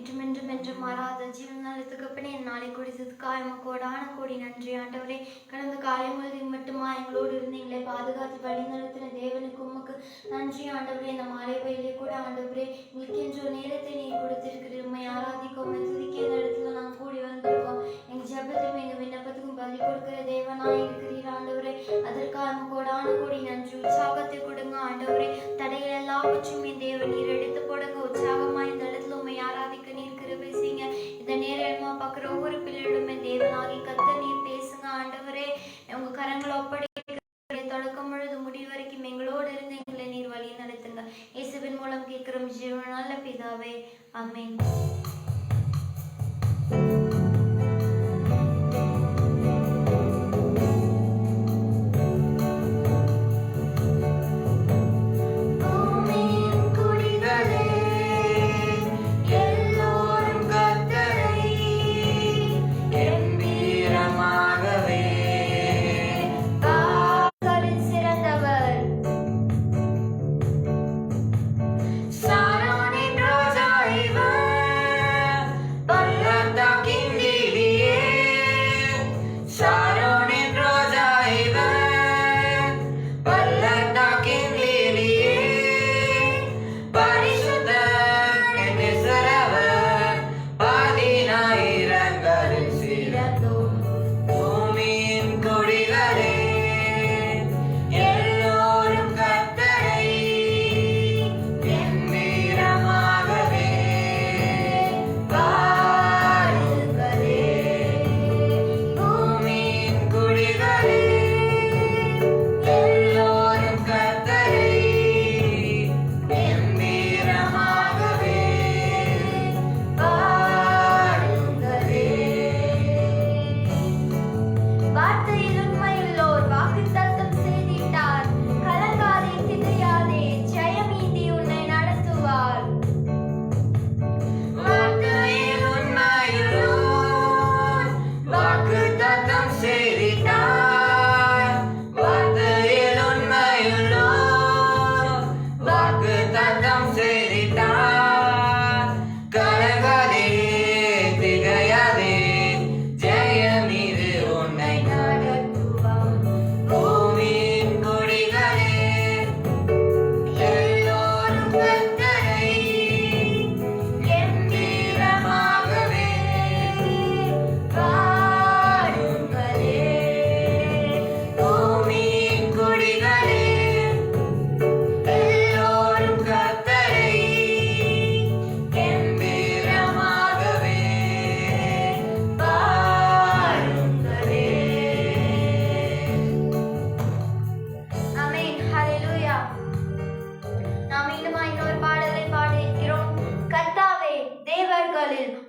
இன்றும் என்றும் என்றும் மாறாத ஜீவன் தகப்பனே, நாளை குடித்ததுக்காக கோடான கோடி நன்றி ஆண்டவரே. கடந்த காலை முழுவதும் மட்டுமா எங்களோடு இருந்து எங்களை பாதுகாத்து வழி நடத்தின தேவனுக்கு உமக்கு நன்றி ஆண்டவரே. இந்த மாலை வயலே கூட ஆண்டவரே எங்களுக்கு என்ற நேரத்தை நீ கொடுத்திருக்கிறீர். உண்மை ஆராதிக்க உண்மை துதிக்க இந்த இடத்துல நாங்கள் கூடி வந்திருக்கோம். எங்கள் ஜபத்துக்கும் எங்கள் விண்ணப்பத்துக்கும் பதில் கொடுக்கிற தேவனாய் இருக்கிறீர் ஆண்டவரே. அதற்காக கோடான கோடி நன்றி. உற்சாகத்தை கொடுங்க ஆண்டவரே. தடைகள் எல்லாவற்றும் என் தேவன் நீர் எடுத்து போடுங்க. உற்சாகமா இந்த இடத்துல உண்மை ஆராதிக்க நீர் கிருபை செய்யுங்க. இந்த நேரமா பார்க்குற ஒவ்வொரு பிள்ளைகளுமே தேவனாகி கத்த நீர் பேசுங்க ஆண்டவரே. உங்க கரங்களை ஒப்படை தொடக்கம் பொழுது முடிவு வரைக்கும் எங்களோடு இருந்து எங்களை நீர் வழி நடத்துங்க. இயேசுவின் மூலம் கேட்கிறோம் ஜீவனால பிதாவே, ஆமென்.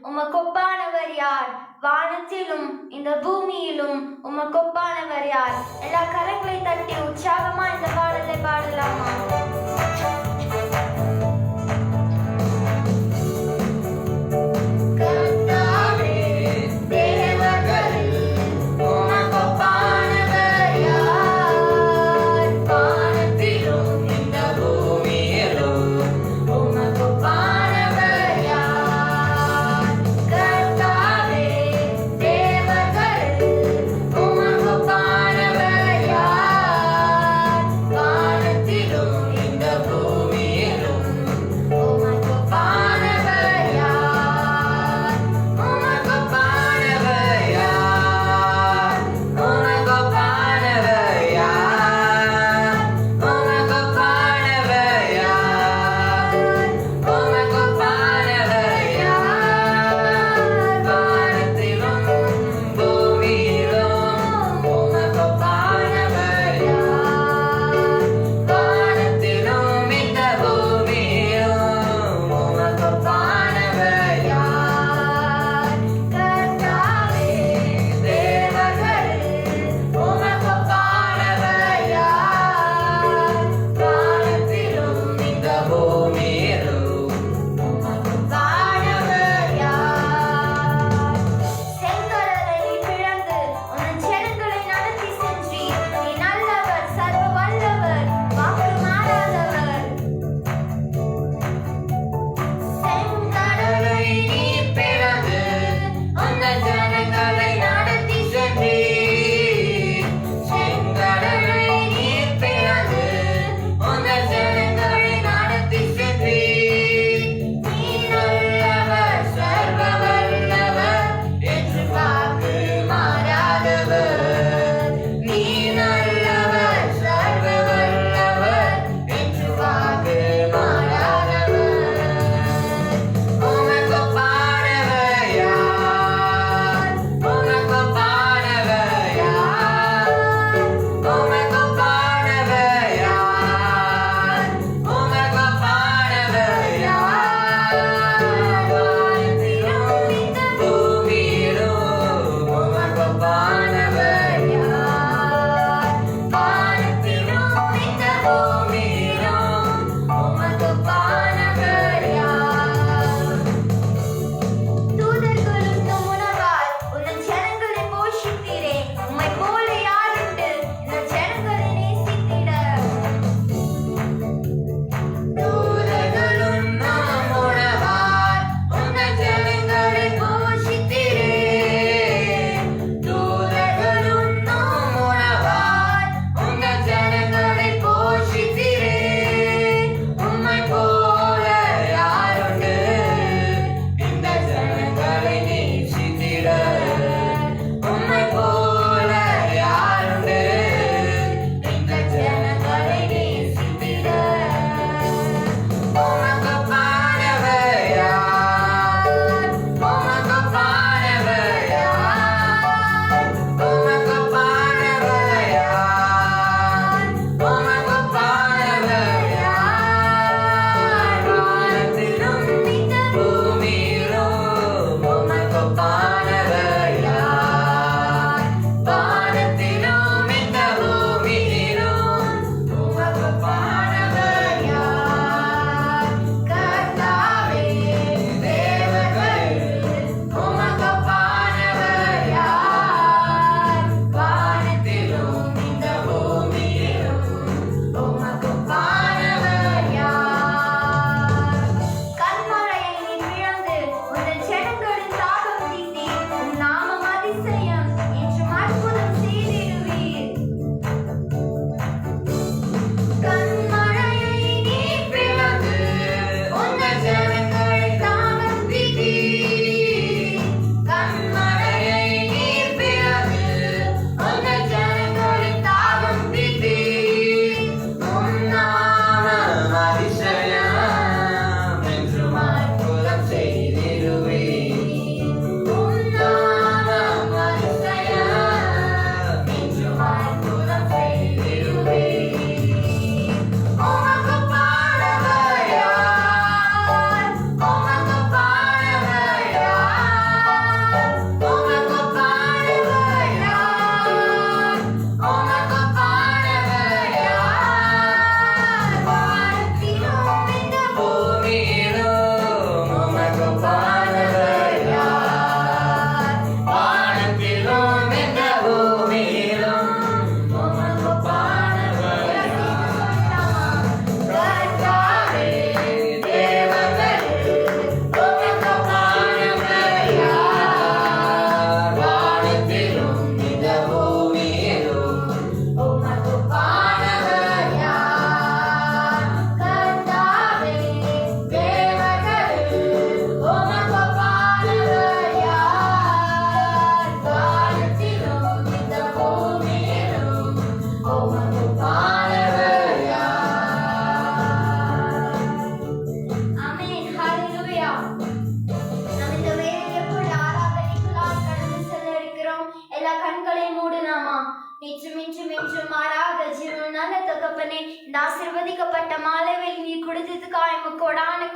உமக்கொப்பானவர் யார்? வானத்திலும் இந்த பூமியிலும் உமக்கொப்பானவர் யார்? எல்லா கரங்களை தட்டி உற்சாகமா இந்த பாடலை பாடலாமா? இந்த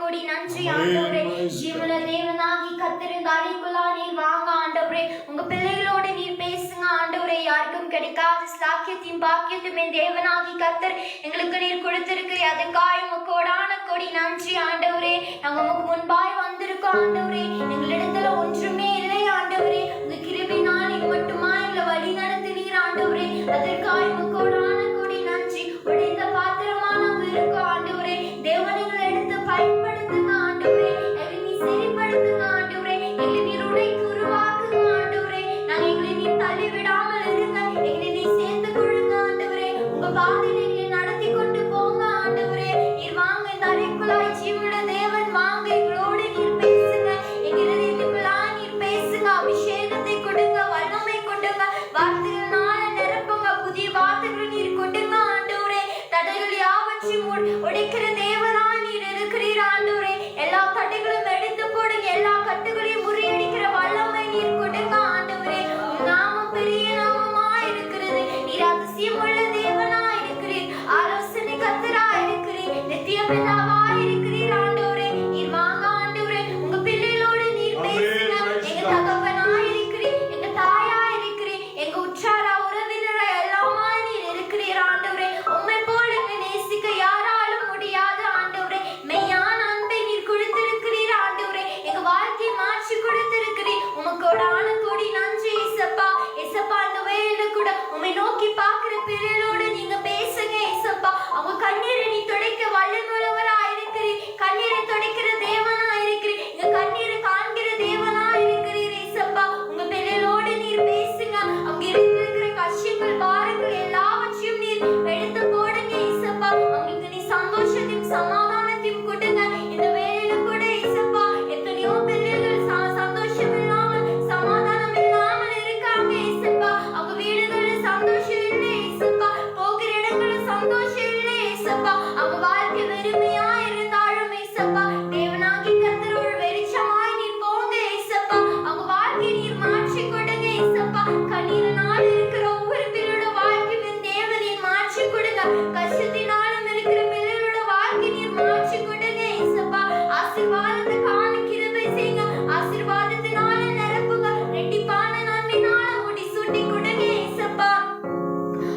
கோடி நன்றி ஆண்டவரே. ஜீவன தேவனாகி கர்த்தரின் அறைக்குள்ளா நீர் வாங்க ஆண்டவரே. உங்க பிள்ளைகளோட நீர் பேசுங்க ஆண்டவரே. யாருக்கும் கிடைக்காத சாக்கியத்தையும் பாக்கியத்தையும் என் தேவனாகி கர்த்தர் எங்களுக்கு நீர் கொடுத்திருக்கிறீ. அதுக்காய் கோடான கோடி நன்றி ஆண்டவரே. நாங்க உமக்கு முன்பாய் வந்திருக்கோம் ஆண்டவரே. எங்களிடத்துல ஒன்றுமே இல்லை ஆண்டவரே. உங்க கிருபையினால் நீர் மட்டுமா எங்களை வழி நடத்தினீர் ஆண்டவரே. அதற்காய் கோடான கோடி நன்றி. உடைந்த பாத்திரமா நாங்க இருக்கோம் ஆண்டவரே. தேவன் எங்களை எடுத்து பயன்படுத்துங்க ஆண்டவரே. எங்களை நீ சரிப்படுத்துங்க ஆண்டவரே. எங்களை நீர் உடைக்கு உருவாக்குங்க ஆண்டவரே. நாங்க எங்களை நீ தள்ளி விடாமல் இருங்க. எங்களை நீ சேர்த்து கொள்ளுங்க ஆண்டவரே. உங்க பாதையில எங்களை நடத்தி கொண்டு போங்க ஆண்டவரே. நீர் வாங்க இந்த அறைக்குள்ளாய் ஜீவனுள்ள தேவன் வாங்க. எங்களோடு நீர் பேசுங்க. எங்க இதயத்துக்குள்ளாய் நீர் பேசுங்க. அபிஷேகத்தை கொடுங்க, வல்லமை கொடுங்க, வார்த்தைகளால நிரப்புங்க, புதிய வார்த்தைகளை நீர் கொடுங்க ஆண்டவரே. தடைகள் யாவற்றையும் உடைக்கிற தேவனாய் நீர் இருக்கிறீர் ஆண்டவரே. எல்லா தடைகளும் எடுத்து போடுங்க. எல்லா கட்டுகளையும் முறியடிக்கிற வல்லமை நீர் கொடுங்க ஆண்டவரே. நாமம் பெரிய நாமமாய் இருக்கிறது. நீர் அதிசயம் உள்ள தேவனாய் இருக்கிறீர். ஆலோசனை கர்த்தராய் இருக்கிறீர். நித்திய பிதாவாய் இருக்கிறீர் ஆண்டவரே. நீர் வாங்க ஆண்டவரே. உங்க பிள்ளைகளோடு நீர் பேசுங்க. எங்க தகப்பனாய் இருக்கிறீர். எங்க தாயாய் இருக்கிறீர். எங்க உற்றார உறவினரை எல்லாமாய் நீர் இருக்கிறீர் ஆண்டவரே. உம்மை போல எங்களை நேசிக்க யாராலும் முடியாது ஆண்டவரே. மெய்யான அன்பை நீர் கொடுத்திருக்கிறீர் ஆண்டவரே. எங்க வாழ்க்கையை மாற்றி கொடுத்திருக்கிறீர். உமக்கோடான கோடி நன்றி இயேசப்பா. இயேசப்பா இந்த வேளையில கூட உம்மை நோக்கி பார்க்கிற பிள்ளைகளோடு நீங்க பேசுங்க இயேசப்பா. அவங்க கண்ணீரை நீ துடைக்க வல்லமையுள்ளவராய் இருக்கிறீர். கண்ணீரை துடைக்கிற தேவனாய் இருக்கிறீர். எங்க கண்ணீரை காண்கிற தேவனாய் இருக்கிறீர் இயேசப்பா. உங்க பிள்ளைகளோடு நீர் பேசுங்க. அவங்க இருக்கிற கஷ்டங்கள் பாரங்கள் எல்லாவற்றையும் நீர் எடுத்து போடுங்க இயேசப்பா. அவங்களுக்கு நீ சந்தோஷத்தையும் சமாதானத்தையும் கொடுங்க. இந்த வேளையில கூட இயேசப்பா எத்தனையோ பிள்ளைகள் சந்தோஷம் இல்லாமல் சமாதானம் இல்லாமல் இருக்காங்க இயேசப்பா. அவங்க வீடுகளில் சந்தோஷம் இல்லை இயேசப்பா. போகிற இடங்களில் சந்தோஷம் இல்லை இயேசப்பா. அவங்க வாழ்க்கை வெறுமையா இருந்தாலும் இயேசப்பா தேவனாகி கர்த்தர் ஒரு வெளிச்சமாய் நீர் போங்க இயேசப்பா. அவங்க வாழ்க்கை நீர் மாற்றி கொடுங்க இயேசப்பா. கண்ணீரினால் இருக்கிற ஒவ்வொரு பிள்ளையோட வாழ்க்கையும் தேவன் நீர் மாற்றி கொடுங்க. கஷ்டத்தினாலும் இருக்கிற பிள்ளையோட வாழ்க்கை நீர் மாற்றி கொடுங்க இயேசப்பா. ஆசீர்வாதத்தை காண கிருபை செய்யுங்க. ஆசீர்வாதத்தினால நிரப்புங்க. ரெட்டிப்பான நன்மையினால முடிசூட்டி கொடுங்க இயேசப்பா.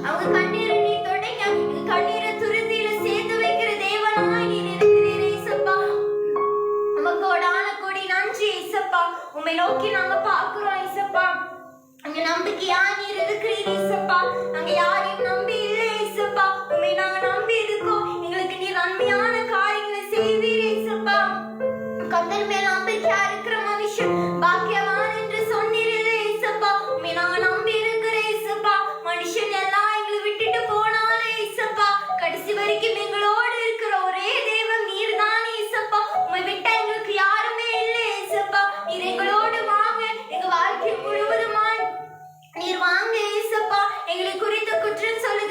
அவங்க கண்ணீரை நீர் தொடங்க. கண்ணீரை துருத்தியில சேர்த்து வைக்கிற தேவனாய் நீர் இருக்கிறீர் இயேசப்பா. உமக்கோடான கோடி நன்றி இயேசப்பா. உம்மை நோக்கி நாங்க பார்க்கிறோம் இயேசப்பா. அங்க நம்பிக்கையா நீர் இருக்கிறீர் இயேசப்பா. நாங்க யாரையும் நம்பி இல்லை இயேசப்பா. உம்மை நாங்க நம்பி இருக்கோம். எங்களுக்கு நீர் நன்மையான காரியங்களை செய்வீர் இயேசப்பா. கர்த்தர் மேல் நம்பிக்கையா இருக்கிற மனுஷன் பாக்கியவான் என்று சொன்னீரே இயேசப்பா. உம்மை நாங்க நம்பி இருக்கிற இயேசப்பா. மனுஷன் எல்லாம் எங்களை விட்டுட்டு போனாலே இயேசப்பா கடைசி வரைக்கும் எங்களோடு இருக்கிற ஒரே தெய்வம் நீர் தான் இயேசப்பா. உம்மை விட்டா எங்களுக்கு யாருமே இல்லை இயேசப்பா. நீர் எங்களோடு வாங்க. எங்க வாழ்க்கை முழுவதுமாய் நீர் வாங்க இயேசப்பா. எங்களை குறித்து குற்றம் சொல்லி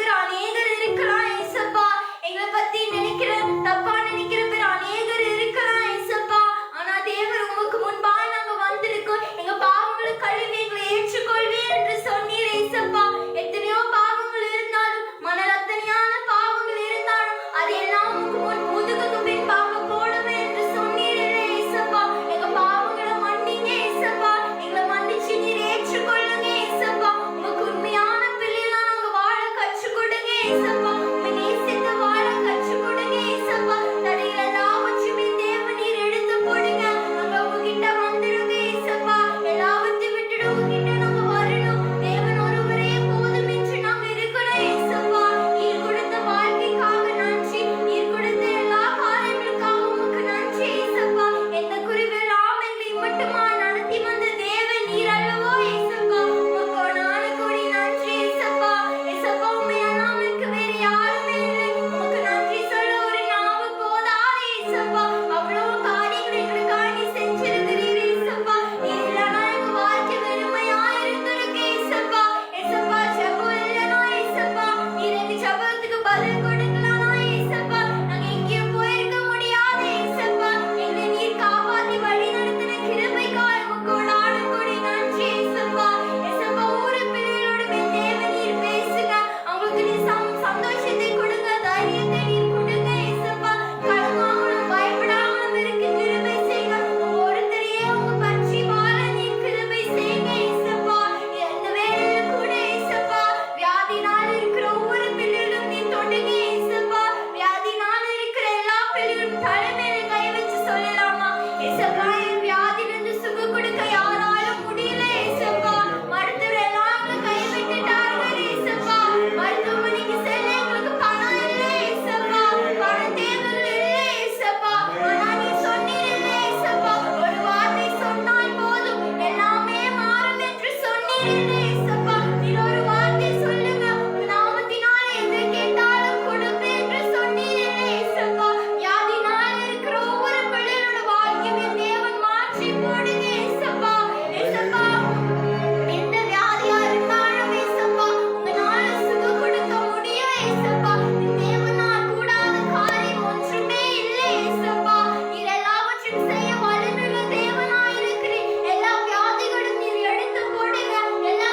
நீரே ஏசப்பா. நீர் ஒரு வார்த்தை சொல்லுங்க, உங்க நாமத்தினாலே எதை கேட்டாலும் கொடுப்பேன் என்று சொன்னீரே ஏசப்பா. வியாதினால இருக்கிற ஒவ்வொரு பிள்ளைகளோட வாழ்க்கையை தேவன் மாற்றி போடுங்க ஏசப்பா. ஏசப்பா, எந்த வியாதியா இருந்தாலும் ஏசப்பா, உங்களால சுகம் கொடுக்க முடியும் ஏசப்பா. தேவனால் கூடாத காரியம் ஒன்றுமே இல்லை ஏசப்பா. நீர் எல்லாவற்றையும் செய்ய வல்லமையுள்ள தேவனாய் இருக்கிறீர். எல்லா வியாதிகளும் நீர் எடுத்து போடுங்க, எல்லா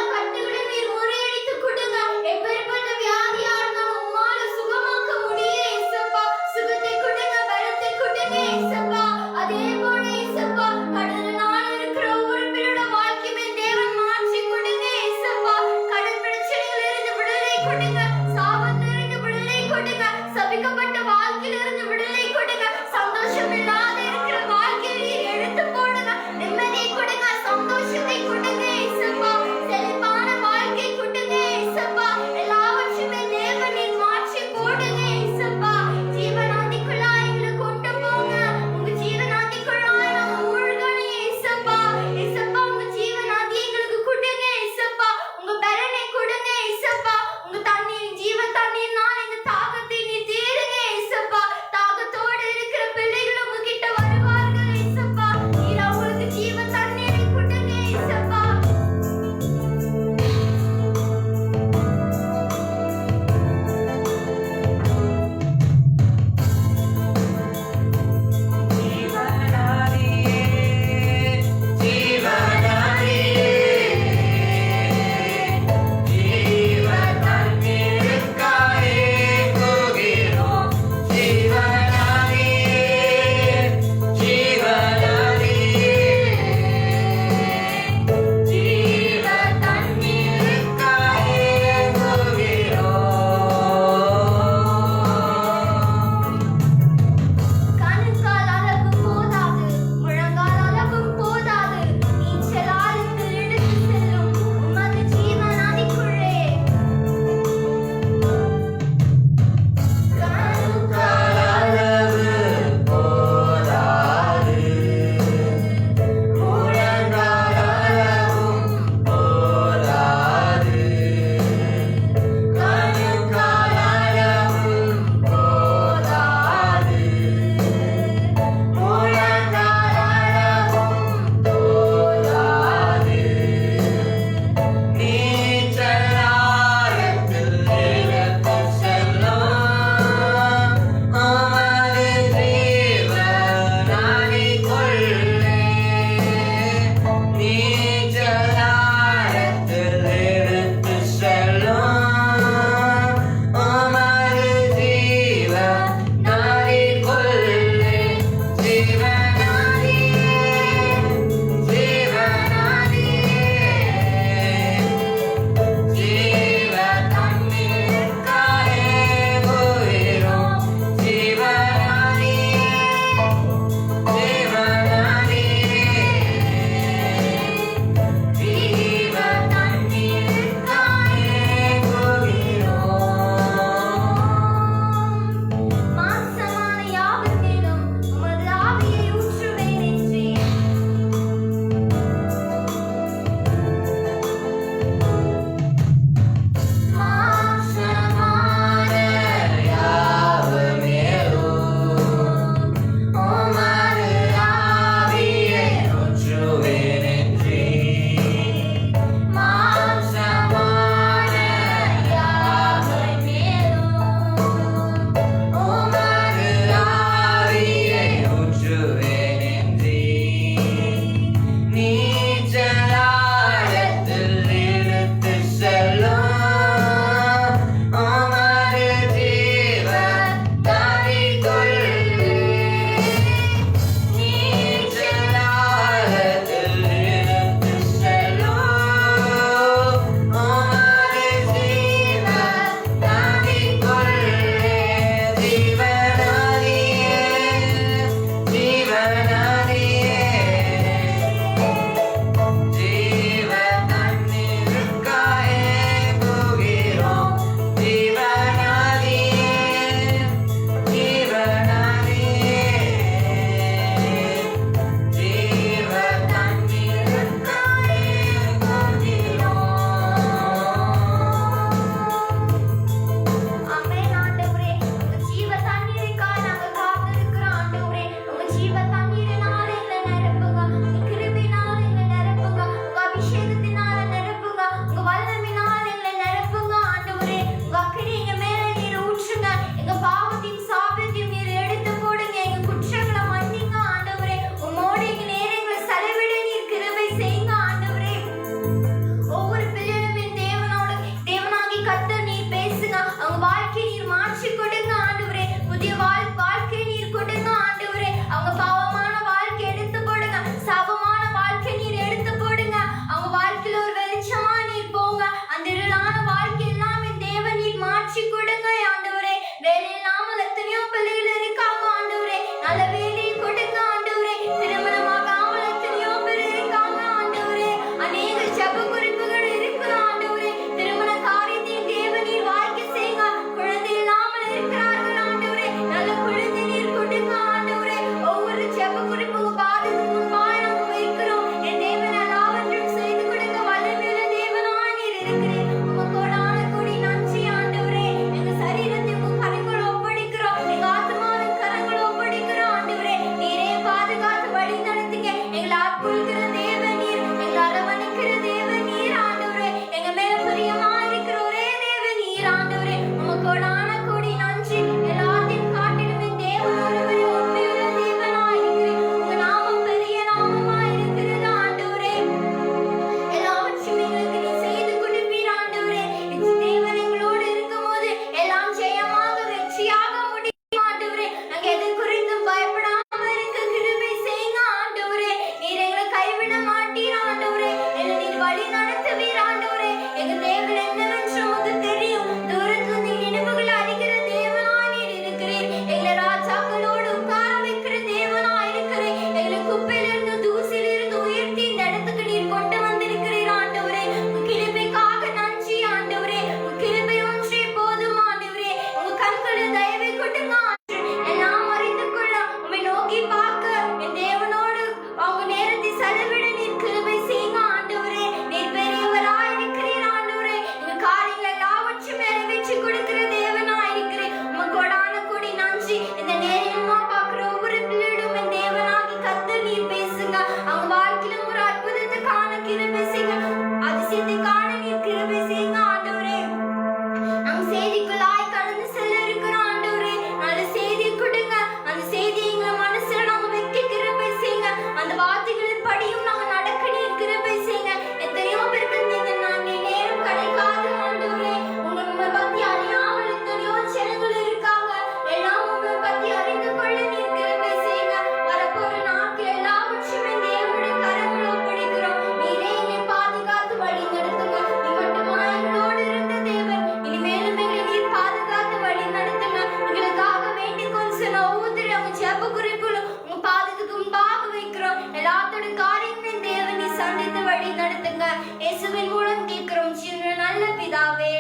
இயேசுவின் மூலம் கேட்கிறோம் ஜீவனுள்ள நல்ல பிதாவே,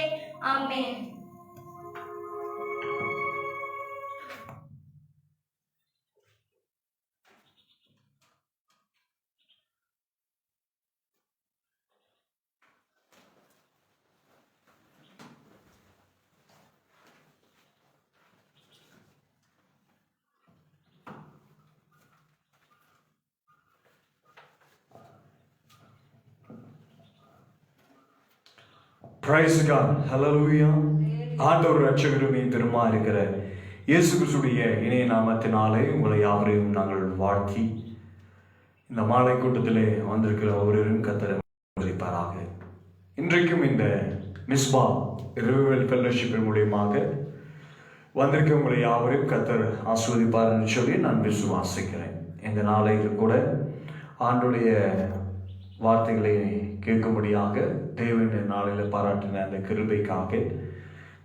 ஆமென். Praise God. Hallelujah. ஆண்டவர் ரட்சகருமே பெருமா இருக்கிற இயேசு கிறிஸ்துடைய இணைய நாமத்தினாலே உங்களை யாவரையும் நாங்கள் வாழ்த்தி இந்த மாலை கூட்டத்திலே வந்திருக்கிற ஒவ்வொருவரும் கர்த்தரை ஆசீர்வதிப்பாராக. இன்றைக்கும் இந்த மிஸ்பா ரிவைவல் ஃபெல்லோஷிப்பின் மூலியமாக வந்திருக்க உங்களை யாவரையும் கர்த்தர் ஆசீர்வதிப்பார் என்று சொல்லி நான் விசுவாசிக்கிறேன். இந்த நாளையில் கூட ஆண்டுடைய வார்த்தைகளை கேட்கும்படியாக தேவனுடைய நாளில் பாராட்டின அந்த கிருபைக்காக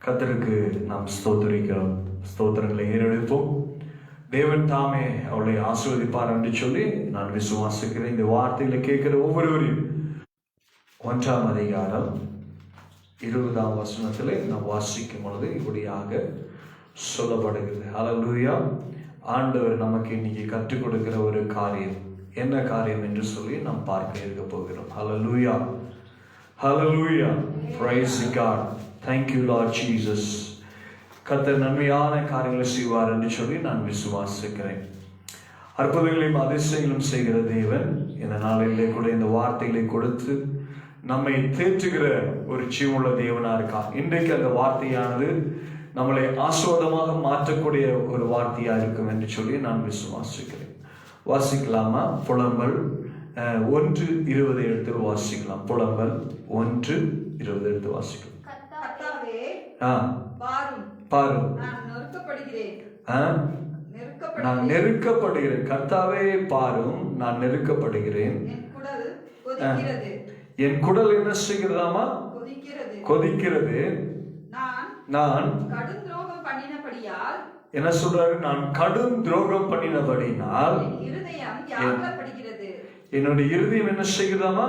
கர்த்தருக்கு நாம் ஸ்தோத்திரிக்கிறோம். ஸ்தோத்திரங்களை ஏறெடுப்போம். தேவன் தாமே அவளை ஆசீர்வதிப்பார் என்று சொல்லி நான் விசுவாசிக்கிறேன். இந்த வார்த்தைகளை கேட்கிற ஒவ்வொருவரையும் 1ஆம் அதிகாரம் 20ஆம் வசனத்திலே நாம் வாசிக்கும் பொழுது இப்படியாக சொல்லப்படுகிறது. ஹல்லேலூயா. ஆண்டவர் நமக்கு இன்னைக்கு கற்றுக் கொடுக்கிற ஒரு காரியம் என்ன காரியம் என்று சொல்லி நாம் பார்க்க இருக்க போகிறோம். Hallelujah, hallelujah, praise God, thank you Lord Jesus. கர்த்தர் நன்மையான காரியங்களை செய்வார் என்று சொல்லி நான் விசுவாசிக்கிறேன். அற்புதங்களையும் அதிசயங்களும் செய்கிற தேவன் இந்த நாளிலே கூட இந்த வார்த்தைகளை கொடுத்து நம்மை தேற்றுகிற ஒரு ஜீவனுள்ள தேவனா இருக்கார். இன்றைக்கு அந்த வார்த்தையானது நம்மளை ஆசீர்வாதமாக மாற்றக்கூடிய ஒரு வார்த்தையா இருக்கும் என்று சொல்லி நான் விசுவாசிக்கிறேன். வாசிக்கலாமா? புலம்பல் 1:20 எடுத்து வாசிக்கலாம். புலம்பல் 1:20 எடுத்து வாசிக்கலாம். பாரும், நான் நெருக்கப்படுகிறேன். கர்த்தாவே பாரும், நான் நெருக்கப்படுகிறேன். என் குடல் என்ன செய்கிறதாமா? கொதிக்கிறது. நான் என்ன சொல்றாரு? நான் கடும் துரோகம் பண்ணினபடினால் என்னுடைய இருதயம் என்ன செய்கிறதாமா?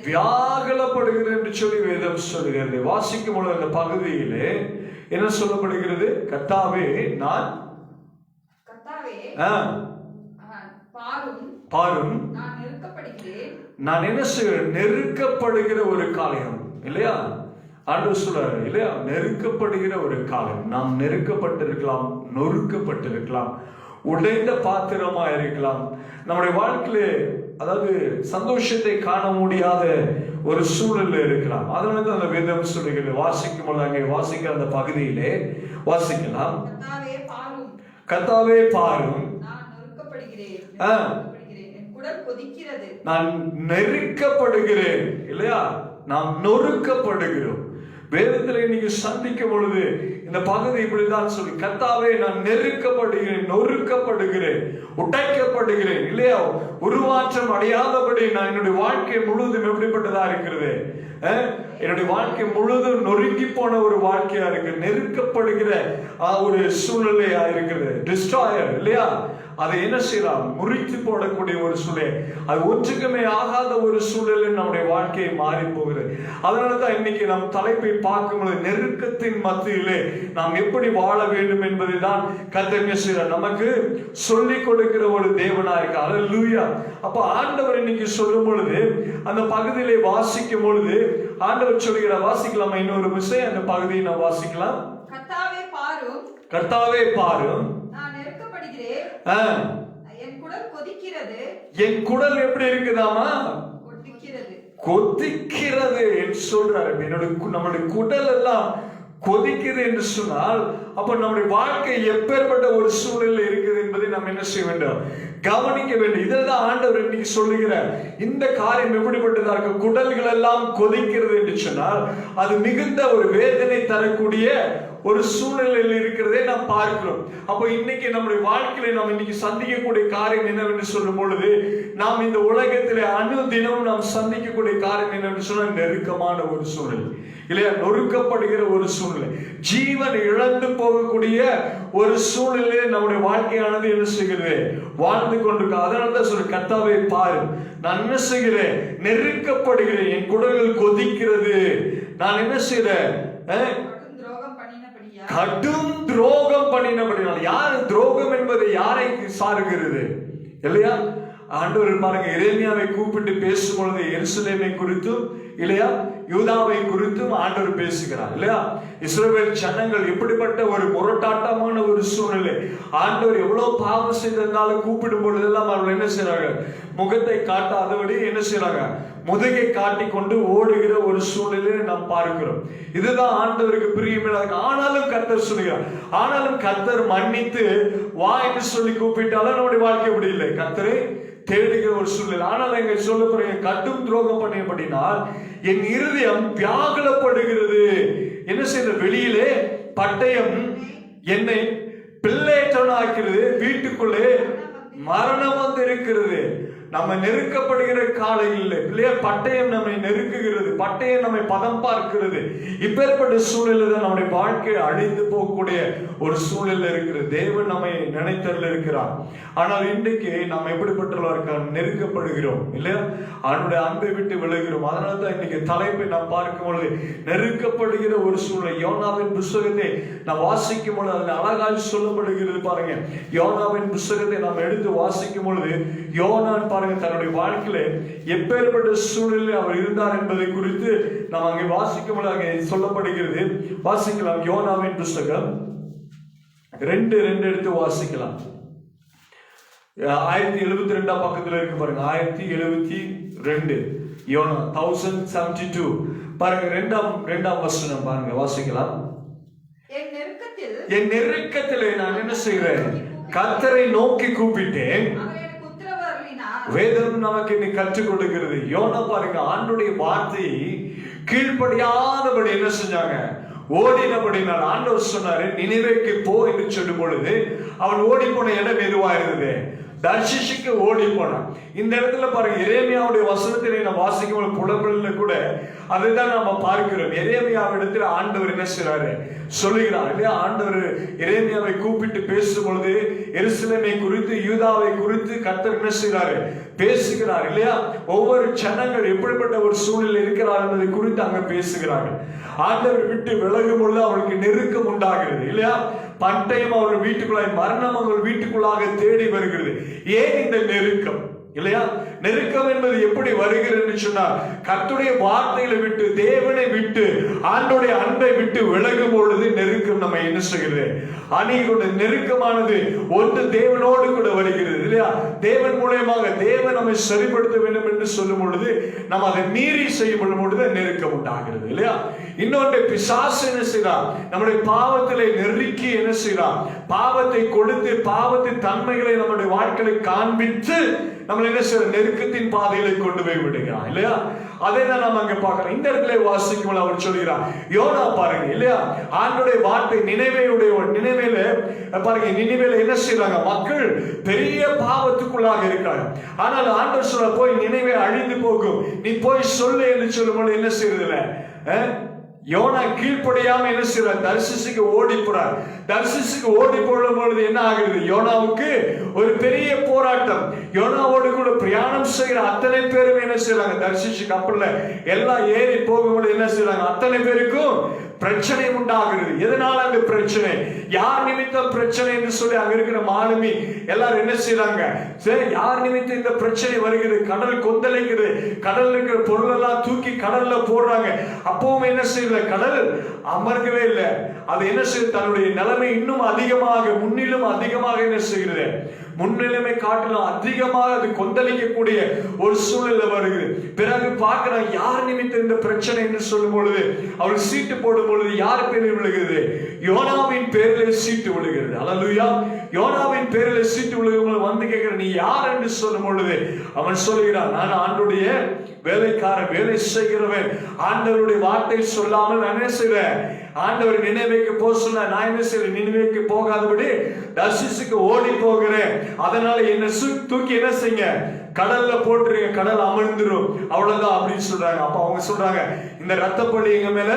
வியாகுலப்படுகிறது என்று சொல்லி வேதம் சொல்லுகிறது. வாசிக்கும் பொழுது அந்த பகுதியிலே என்ன சொல்லப்படுகிறது? கர்த்தாவே நான் பாரும், நான் என்ன செய்கிறேன்? நெருக்கப்படுகிற ஒரு காலம் இல்லையா? ஆண்டவர் சொல்றாரு இல்லையா? நெருக்கப்படுகிற ஒரு காலம். நாம் நெருக்கப்பட்டிருக்கலாம், நொறுக்கப்பட்டிருக்கலாம், உடைந்த பாத்திரமா இருக்கலாம். நம்முடைய வாழ்க்கையிலே அதாவது சந்தோஷத்தை காண முடியாத ஒரு சூழல்ல இருக்கலாம். அதனால தான் அந்த வேதம் சொல்லுகிறது. வாசிக்கும் பொழுது அங்கே வாசிக்கிற அந்த பகுதியிலே வாசிக்கலாம். கர்த்தாவே பாரும், நான் நெருக்கப்படுகிறேன் இல்லையா? நாம் நொறுக்கப்படுகிறோம். வேதத்தில் இன்னைக்கு சந்திக்கும் பொழுது இந்த பகுதி இப்படிதான் சொல்லி, கர்த்தாவே நான் நெருக்கப்படுகிறேன், நொறுக்கப்படுகிறேன், உடைக்கப்படுகிறேன் இல்லையா? உருவாற்றம் அடையாதபடி நான் என்னுடைய வாழ்க்கை முழுவதும் எப்படிப்பட்டதா இருக்கிறது? என்னுடைய வாழ்க்கை முழுவதும் நொறுங்கி போன ஒரு வாழ்க்கையா இருக்கு. நெருக்கப்படுகிற ஒரு சூழ்நிலையா இருக்கிறது. டிஸ்ட்ராயர் இல்லையா? அதை என்ன செய்யலாம்? முறித்து போடக்கூடிய ஒரு சூழல். அது ஒன்றுக்குமே ஆகாத ஒரு சூழலில் நம்முடைய வாழ்க்கையை மாறி போகிறது. அதனாலதான் இன்னைக்கு நம் தலைப்பை பார்க்கும்போது நெருக்கத்தின் மத்தியிலே நாம் எப்படி வாழ வேண்டும் என்பதை தான் கர்த்தர் செய்கிறார். நமக்கு சொல்லிக் கொடுக்கிற ஒரு தேவனா இருக்கு. அல்லேலூயா. அப்ப ஆண்டவர் இன்னைக்கு சொல்லும் பொழுது அந்த பகுதியிலே வாசிக்கும் பொழுது ஆண்டவர் சொல்கிறார். வாசிக்கலாமா? இன்னொரு விஷயம் அந்த பகுதியை நான் வாசிக்கலாம். கர்த்தாவே பாரும், கர்த்தாவே பாரும், நான் நெருக்கப்படுகிறேன், என் குடல் கொதிக்கிறது. என் குடல் எப்படி இருக்குதாமா? கொதிக்கிறது என்று சொல்றாரு. நம்முடைய குடல் எல்லாம் கொதிக்குது என்று சொன்னால் அப்ப நம்முடைய வாழ்க்கை எப்பேற்பட்ட ஒரு சூழலில் இருக்குது என்பதை நாம் என்ன செய்ய வேண்டும்? கவனிக்க வேண்டும். இதெல்லாம் ஆண்டவர் இன்னைக்கு சொல்லுகிறார். இந்த காரியம் எப்படிப்பட்டதா இருக்கு? குடல்கள் எல்லாம் கொதிக்கிறது என்று சொன்னால் அது மிகுந்த ஒரு வேதனை தரக்கூடிய ஒரு சூழ்நிலையில் இருக்கிறதே நாம் பார்க்கிறோம். அப்போ இன்னைக்கு நம்முடைய வாழ்க்கையில நாம் இன்னைக்கு சந்திக்கக்கூடிய காரியம் என்னவென்று சொல்லும் பொழுது, நாம் இந்த உலகத்திலே அனுதினமும் நாம் சந்திக்கக்கூடிய காரியம் என்னவென்று சொன்ன நெருக்கமான ஒரு சூழ்நிலை இல்லையா, நொறுக்கப்படுகிற ஒரு சூழ்நிலை, ஜீவன் இழந்து போகக்கூடிய ஒரு சூழ்நிலை நம்முடைய வாழ்க்கையானது என்ன செய்கிறது, வாழ்ந்து கொண்டிருக்க. அதனால்தான் சொல்ற, கர்த்தாவே பாரு, நான் என்ன செய்கிறேன், நெருக்கப்படுகிறேன், என் குடல்கள் கொதிக்கிறது, நான் என்ன செய்றேன், கடும் துரோகம் பண்ணினபடினால். யாரு துரோகம் என்பதை யாரை சாருகிறது இல்லையா? ஆண்டவர் பாருங்க, எரேமியாவை கூப்பிட்டு பேசும் பொழுது எருசலேமை குறித்தும் இல்லையா, யூதாவை குறித்தும் ஆண்டவர் பேசுகிறார் இல்லையா. இஸ்ரவேல் ஜனங்கள் எப்படிப்பட்ட ஒரு முரட்டாட்டமான ஒரு சூழ்நிலை, ஆண்டவர் எவ்வளவு பாவம் செய்திருந்தாலும் கூப்பிடும் பொழுதெல்லாம் அவர்கள் என்ன செய்யறாங்க, முகத்தை காட்டாதபடி என்ன செய்யறாங்க, முதுகை காட்டி கொண்டு ஓடுகிற ஒரு சூழ்நிலையை நாம் பார்க்கிறோம். இதுதான் ஆண்டவருக்கு பிரியமில்லாத. ஆனாலும் கர்த்தர் சொல்லுகிறார், ஆனாலும் கர்த்தர் மன்னித்து வா என்று சொல்லி கூப்பிட்டாலும் நம்முடைய வாழ்க்கை அப்படி இல்லை, கர்த்தரை தேடுகிற ஒரு சூழ்நிலை. ஆனால் எங்க சொல்ல போறீங்க, கடும் துரோகம் பண்ணியபடினால் என் இருதயம் வியாகுலப்படுகிறது. என்ன செய்யற, வெளியிலே பட்டயம் என்னை பிள்ளையற்றவனாக்கிறது, வீட்டுக்குள்ளே மரணம் வந்து இருக்கிறது. நம்ம நெருக்கப்படுகிற காலையில் இல்லையா, பட்டயம் நம்மை நெருக்குகிறது, பட்டயம் நம்மை பதம் பார்க்கிறது. இப்பேற்பட்ட சூழ்நிலை தான் நம்முடைய வாழ்க்கை அழிந்து போகக்கூடிய ஒரு சூழ்நிலை இருக்கிறது. தேவன் நம்மை நினைத்தல் இருக்கிறார். ஆனால் இன்றைக்கு நாம் எப்படிப்பட்டவர்களா இருக்க, நெருக்கப்படுகிறோம் இல்லையா, அவனுடைய அன்பை விட்டு விலகிறோம். அதனால தான் இன்னைக்கு தலைப்பை நாம் பார்க்கும் பொழுது நெருக்கப்படுகிற ஒரு சூழ்நிலை. யோனாவின் புஸ்தகத்தை நாம் வாசிக்கும் பொழுது அதில் அழகாக சொல்லப்படுகிறது. பாருங்க, யோனாவின் புஸ்தகத்தை நாம் எடுத்து வாசிக்கும் பொழுது யோனான் பாருங்க தன்னுடைய வாழ்க்கையில எப்பேற்பட்ட சூழ்நிலை அவர் இருந்தார் என்பதை குறித்து நாம் அங்கே வாசிக்கும் பொழுது அங்கே சொல்லப்படுகிறது. வாசிக்கலாம், யோனாவின் புஸ்தகம் 2:2 எடுத்து வாசிக்கலாம். 1072 பக்கத்துல இருக்கு பாருங்க, 1072 யோனா 1072 பாருங்க, 2ஆம் வசனம் பாருங்க, வாசிக்கலாம். என் நெருக்கத்திலே நான் என்ன செய்கிறேன், கர்த்தரை நோக்கி கூப்பிட்டேன், வேதம் நமக்கு இன்னைக்கு கற்றுக் கொடுக்கிறது. யோனா பாருங்க, ஆண்டுடைய வார்த்தையை கீழ்ப்படியாதபடி என்ன செஞ்சாங்க, ஓடினபடினால் ஆண்டவர் சொன்னாரு, நினிவேக்கு போ என்று சொல்லும் பொழுது அவன் ஓடி போன இடம் எதுவா இருந்தது, தர்ஷிஷுக்கு ஓடி போனான். இந்த இடத்துல பாருங்க, எரேமியாவுடைய வசனத்திலே நம்ம வாசிக்கும் புலம்பல்ல கூட அதுதான் நம்ம பார்க்கிறோம். எரேமியாவிடத்தில் ஆண்டவர் என்ன செய்றாரு, சொல்லுகிறார் இல்லையா. ஆண்டவர் எரேமியாவை கூப்பிட்டு பேசும் பொழுது எருசலேமை குறித்து, யூதாவை குறித்து கர்த்தர் என்ன செய்றாரு, பேசுகிறார் இல்லையா. ஒவ்வொரு ஜனங்கள் எப்படிப்பட்ட ஒரு சூழ்நிலை இருக்கிறார் என்பதை குறித்து அங்க பேசுகிறார்கள். ஆண்டவர் விட்டு விலகும் பொழுது அவர்களுக்கு நெருக்கம் உண்டாகிறது இல்லையா. பட்டயம் அவர்கள் வீட்டுக்குள்ளாய், மரணம் அவர்கள் வீட்டுக்குள்ளாக தேடி வருகிறது. ஏன் இந்த நெருக்கம் இல்லையா? நெருக்கம் என்பது எப்படி வருகிறது சொன்னால், கர்த்தருடைய வார்த்தைகளை விட்டு, தேவனை விட்டு, ஆண்டோடைய அன்பை விட்டு விலகும் பொழுது நெருக்கம் நம்ம என்ன செய்கிறது, அணிகளுடைய நெருக்கமானது ஒன்று தேவனோடு கூட வருகிறது இல்லையா. தேவன் மூலமாக தேவன் நம்மை சரிப்படுத்த வேண்டும் என்று சொல்லும் பொழுது நம்ம அதை மீறி செய்யப்படும் பொழுது நெருக்கம் உண்டாகிறது இல்லையா. இன்னொன்று, பிசாசு என்ன செய்யறான், நம்முடைய பாவத்திலே நெருக்கி என்ன செய்யறான், பாவத்தை கொடுத்து பாவத்தின் தன்மைகளை நம்முடைய வாழ்க்கையை காண்பித்து நம்ம என்ன செய்ய, நெருக்கத்தின் பாதைகளை கொண்டு போய் விடுகிறான் இல்லையா. அதை தான் நம்ம அங்க பார்க்கிறோம். இந்த இடத்துல வாசிக்கும் அவர் சொல்கிறார், யோனா பாருங்க இல்லையா, ஆண்டோடைய வார்த்தை நினைவேல பாருங்க, நினைவேல என்ன செய்யறாங்க, மக்கள் பெரிய பாவத்துக்குள்ளாக இருக்காங்க. ஆனால் ஆண்டவர் சொல்ல, போய் நினைவே அழிந்து போகும், நீ போய் சொல்லு என்று சொல்லும்போது என்ன செய்யறதில்ல, யோனா கீழ்ப்படியாம என்ன செய்யறார், தர்சிசுக்கு ஓடி போறார். தர்சிசுக்கு ஓடி போடும் பொழுது என்ன ஆகுது, யோனாவுக்கு ஒரு பெரிய போராட்டம். யோனாவோடு கூட பிரயாணம் செய்கிற அத்தனை பேரும் என்ன செய்யறாங்க, தர்சிசு கப்பல்ல எல்லாம் ஏறி போகும்போது என்ன செய்யறாங்க, அத்தனை பேருக்கும் பிரச்சனை உண்டாகிறது. எதனால அந்த பிரச்சனை, யார் நிமித்தம் பிரச்சனை என்று சொல்லி அங்க இருக்கிற மாலுமி எல்லாரும் என்ன செய்யறாங்க, யார் நிமித்தம் இந்த பிரச்சனை வருகிறது, கடல் கொந்தளிக்கிறது, கடல் இருக்கிற பொருள் எல்லாம் தூக்கி கடல்ல போடுறாங்க. அப்பவும் என்ன செய்யல, கடல் அமர்கவே இல்லை. அது என்ன செய்ய, தன்னுடைய நிலைமை இன்னும் அதிகமாக, முன்னிலும் அதிகமாக என்ன செய்கிறது, முன்னிலைமை காட்டிலும் அதிகமாக அது கொந்தளிக்கக்கூடிய ஒரு சூழ்நிலை வருகிறது. பிறகு பார்க்கிறாங்க, யார் நிமித்தம் இந்த பிரச்சனை என்று சொல்லும் பொழுது அவர் சீட்டு போடும் பொழுது யார் பேரில் விழுகிறது, யோனாவின் பேரில் சீட்டு விழுகிறது. அல்லேலூயா. யோனாவின் பேரில் சீட்டு விழுகிறவங்க வந்து கேட்கிற, நீ யார் என்று சொல்லும் பொழுது அவன் சொல்லுகிறான், நான் ஆண்டவருடைய வேலைக்காரன், வேலை செய்கிறவன். ஆண்டவருடைய வார்த்தை சொல்லாமல் நான் என்ன செய்றேன், ஆண்டவர் நினைவேக்கு போக சொன்ன, நான் என்ன செய்யறேன், நினைவேக்கு போகாதபடி தர்ஷிசுக்கு ஓடி போகிறேன், அதனால என்ன தூக்கி என்ன செய்யுங்க, கடல்ல போட்டுருங்க, கடல் அமிழ்ந்துரும், அவ்வளவுதான் அப்படின்னு சொல்றாங்க. அப்ப அவங்க சொல்றாங்க, இந்த ரத்தப்பழி எங்க மேல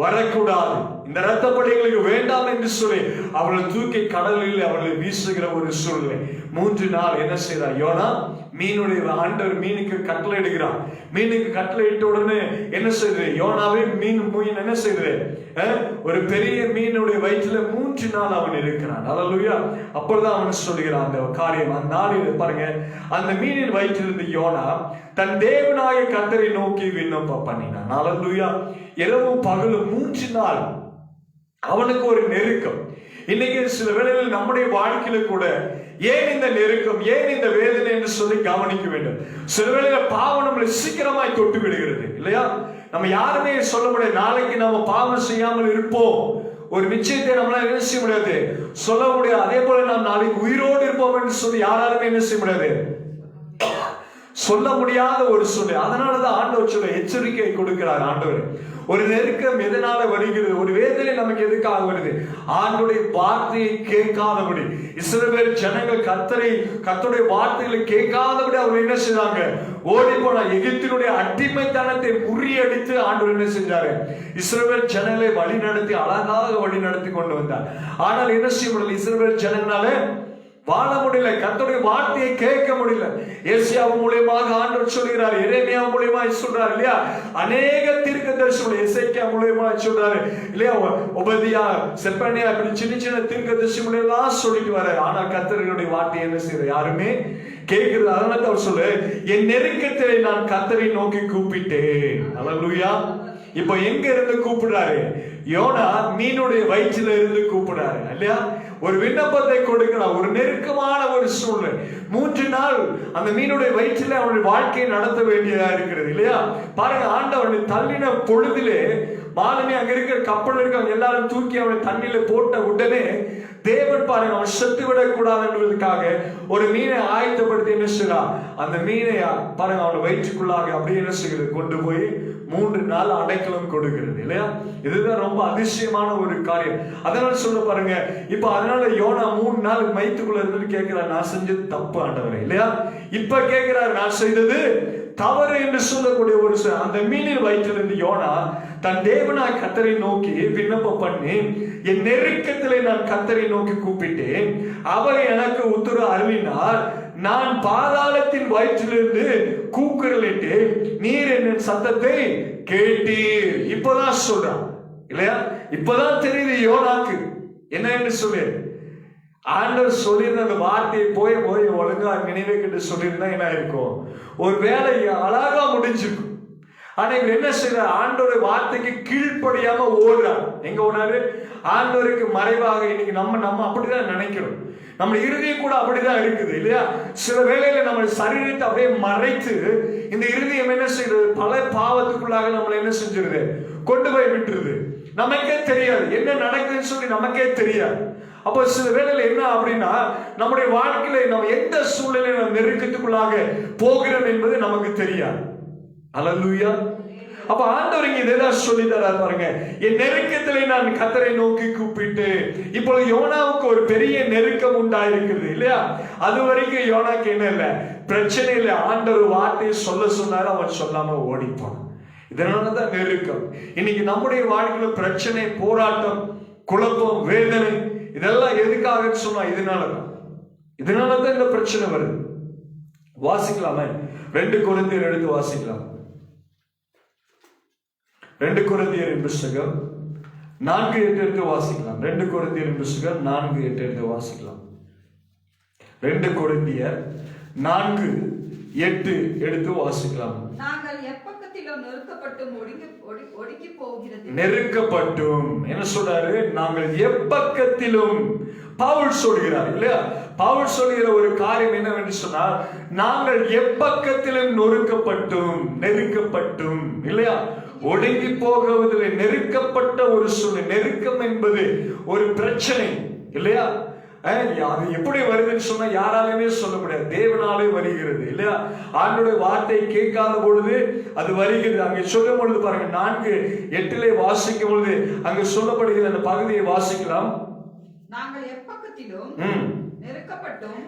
வரக்கூடாது, இந்த ரத்தப்பழி எங்களுக்கு வேண்டாம் என்று சொல்லி அவளை தூக்கி கடலில் அவளை வீசுகிற ஒரு சூழ்நிலை. 3 நாள் என்ன செய்யறான் யோனா, மீனுடைய ஆண்டவர் மீனுக்கு கட்டளை இடுகிறான். மீனுக்கு கட்டளை இட்ட உடனே என்ன செய்யுது, யோனாவே மீன் என்ன செய்யுது, ஒரு பெரிய மீனுடைய வயிற்றுல 3 நாள் அவன் இருக்கிறான். அல்லேலூயா. அப்பொழுதுதான் அவன் சொல்கிறான் அந்த காரியம். அந்த நாளில் பாருங்க, அந்த மீனின் வயிற்றிலிருந்து யோனா தன் தேவனாய கர்த்தரை நோக்கி விண்ணப்பம் பண்ணினான். அல்லேலூயா. இரவும் பகலும் 3 நாள் அவனுக்கு ஒரு நெருக்கம். இன்னைக்கு சில வேளைகளில் நம்முடைய வாழ்க்கையில கூட ஏன் இந்த நெருக்கம், ஏன் இந்த வேதனை என்று சொல்லி கவனிக்க வேண்டும். சில வேளையில பாவம் நம்மளை சீக்கிரமாய் தொட்டு விடுகிறது இல்லையா? நம்ம யாருமே சொல்ல முடியாது நாளைக்கு நம்ம பாவம் செய்யாமல் இருப்போம், ஒரு நிச்சயத்தை நம்மளால என்ன செய்ய முடியாது, சொல்ல முடியாது. அதே போல நாம் நாளைக்கு உயிரோடு இருப்போம் என்று சொல்லி யாராலுமே என்ன செய்ய முடியாது, சொல்ல முடியாத ஒரு சூழ்நிலை. அதனாலதான் ஆண்டவர் சொல்ல எச்சரிக்கை கொடுக்கிறார். ஆண்டவர் ஒரு நெருக்கம் எதனால வருகிறது, ஒரு வேதனை நமக்கு எதுக்காக வருது, ஆண்டுடைய வார்த்தையை கேட்காதபடி இஸ்ரவேல் ஜனங்கள் கர்த்தருடைய வார்த்தைகளை கேட்காதபடி அவர் என்ன செய்தாங்க, ஓடி போன எகிப்தினுடைய அடிமைத்தனத்தை முறியடித்து ஆண்டவர் என்ன செஞ்சாரு, இஸ்ரவேல் ஜனங்களை வழி நடத்தி அழகாக வழி நடத்தி கொண்டு வந்தார். ஆனால் என்ன செய்ய முடியல, இஸ்ரவேல் ஜனங்களால வாழ முடியல, கர்த்தருடைய வார்த்தையை கேட்க முடியல. ஏசாயா மூலமாக ஆண்டவர் சொல்கிறார், எரேமியா மூலமா சொல்றாரு இல்லையா, அநேக தீர்க்கதரிசிகள் எசேக்கியா மூலமா சொல்றாரு இல்லையா, ஒபதியா, செப்பனியா, இப்படி சின்ன சின்ன தீர்க்கதரிசி மூலமா சொல்லிட்டு வர. ஆனால் கர்த்தருடைய வார்த்தை என்ன செய்யற யாருமே கேட்கிறது. அதனால அவர் சொல்லு, என் நெருக்கத்தை நான் கர்த்தரை நோக்கி கூப்பிட்டேன். அல்லேலூயா. இப்ப எங்க இருந்து கூப்பிடுறாரு, யோனா மீனுடைய வயிற்றில இருந்து கூப்பிடுறாரு இல்லையா, ஒரு விண்ணப்பத்தை கொடுக்கிறார். ஒரு நெருக்கமான ஒரு சூழ்நிலை, 3 நாள் அந்த மீனுடைய வயிற்றில அவனுடைய வாழ்க்கையை நடத்த வேண்டியதா இருக்கிறது இல்லையா. பாருங்க, ஆண்டவனை தள்ளின பொழுதிலே மாலுமே அங்க இருக்கிற கப்பல் இருக்க எல்லாரும் தூக்கி அவனை தண்ணியில போட்ட உடனே தேவன் பாருங்க, அவன் செத்து விடக்கூடாது என்பதற்காக ஒரு மீனை ஆயத்தப்படுத்தி என்ன செய்யறான், அந்த மீனை பாருங்க அவன் வயிற்றுக்குள்ளாக அப்படியே என்ன செய்கிறது, கொண்டு போய் 3 நாள் அடைக்கலம் கொடுக்கிறது இல்லையா. இதுதான் ரொம்ப அதிசயமான ஒரு காரியம். அதனால சொல்ல பாருங்க, இப்ப அதனால யோனா 3 நாள் வயிற்றுக்குள்ள இருந்து கேட்கிறார், நான் செஞ்சது தப்பு ஆண்டவரே இல்லையா. இப்ப கேட்கிறார், நான் செய்தது தவறு என்று சொல்லக்கூடிய ஒரு அந்த மீனின் வயிற்றிலிருந்து யோனா தன் தேவனாய் கர்த்தரை நோக்கி விண்ணப்பம் பண்ணி, என் நெருக்கத்திலே நான் கர்த்தரை நோக்கி கூப்பிட்டேன், அவர் எனக்கு உத்தரவு அருளினார், நான் பாதாளத்தின் வயிற்றிலிருந்து கூக்குரலிட்டு நீர் என் சத்தத்தை கேட்டீர். இப்பதான் சொல்றான் இல்லையா, இப்பதான் தெரியுது யோனாக்கு என்ன என்று சொல்லி. ஆண்டவர் சொல்லியிருந்த அந்த வார்த்தையை போய் ஒழுங்கா நினைவே கிட்ட சொல்லியிருந்தா என்ன இருக்கும், ஒரு வேலை அழகா முடிஞ்சிருக்கும். ஆனா இவர் என்ன செய்யற, ஆண்டோட வார்த்தைக்கு கீழ்ப்படியாம ஓடுறார். எங்க ஓடுறாரு, ஆண்டவருக்கு மறைவாக. இன்னைக்கு நம்ம அப்படிதான் நினைக்கிறோம், நம்ம இருதயம் கூட அப்படிதான் இருக்குது இல்லையா. சில வேளையில நம்ம சரீரத்தை அப்படியே மறைத்து இந்த இருதயம் என்ன செய்யறது, பல பாவத்துக்குள்ளாக நம்மளை என்ன செஞ்சிருது, கொண்டு போய் விட்டுருது. நமக்கே தெரியாது என்ன நடக்குதுன்னு சொல்லி, நமக்கே தெரியாது. அப்போ சில வேளையில என்ன அப்படின்னா, நம்முடைய வாழ்க்கையில நம்ம எந்த சூழ்நிலையில நம்ம நெருக்கத்துக்குள்ளாக போகிறோம் என்பது நமக்கு தெரியாது. அல்லேலூயா. அப்ப ஆண்டவர் இங்க இதைதான் சொல்லி தரார் பாருங்க, என் நெருக்கத்திலே நான் கர்த்தரை நோக்கி கூப்பிட்டு. இப்பொழுது யோனாவுக்கு ஒரு பெரிய நெருக்கம் உண்டாயிருக்கிறது இல்லையா. அது வரைக்கும் யோனாக்கு என்ன இல்லை, பிரச்சனை இல்லை. ஆண்டவர் வார்த்தையை சொல்ல சொன்னாரு, அவன் சொல்லாம ஓடிப்பான். இதனாலதான் நெருக்கம். இன்னைக்கு நம்முடைய வாழ்க்கையில பிரச்சனை, போராட்டம், குழப்பம், வேதனை, இதெல்லாம் எதுக்காக சொன்னா இதனாலதான் இந்த பிரச்சனை வருது. வாசிக்கலாமே, 2 கொரிந்தியர் எடுத்து வாசிக்கலாம். 2 கொரிந்தியரின் புத்தகம் 4:8 எடுத்து வாசிக்கலாம். 2 கொரிந்தியரின் புத்தகம் 4:8 எடுத்து வாசிக்கலாம். 2 கொரிந்தியர் 4:8 எடுத்து வாசிக்கலாம். நாங்கள் எப்பக்கத்திலும் நெருக்கப்பட்டும் ஒடுங்கி போகிறது. நெருக்கப்பட்டும் என்ன சொல்றாரு, நாங்கள் எப்பக்கத்திலும். பவுல் சொல்கிறார் இல்லையா, பவுல் சொல்கிற ஒரு காரியம் என்னவென்று சொன்னால், நாங்கள் எப்பக்கத்திலும் நெருக்கப்பட்டும் இல்லையா, ஒடுங்கி போகுவதில் நெருக்கப்பட்ட ஒரு சூழ்நிலை. நெருக்கம் என்பது ஒரு பிரச்சனை இல்லையா. அது எப்படி வருதுன்னு சொன்னா யாராலுமே சொல்ல முடியாது, தேவனாலே வருகிறது இல்லையா? ஆண்டோட வார்த்தை கேட்காத பொழுது அது வருகிறது. அங்கே சொல்லும் பொழுது பாருங்க 4:8 வாசிக்கும் பொழுது அங்கு சொல்லப்படுகிற அந்த பகுதியை வாசிக்கலாம். நாங்கள் எப்பக்கத்திலும் நெருக்கப்பட்டும்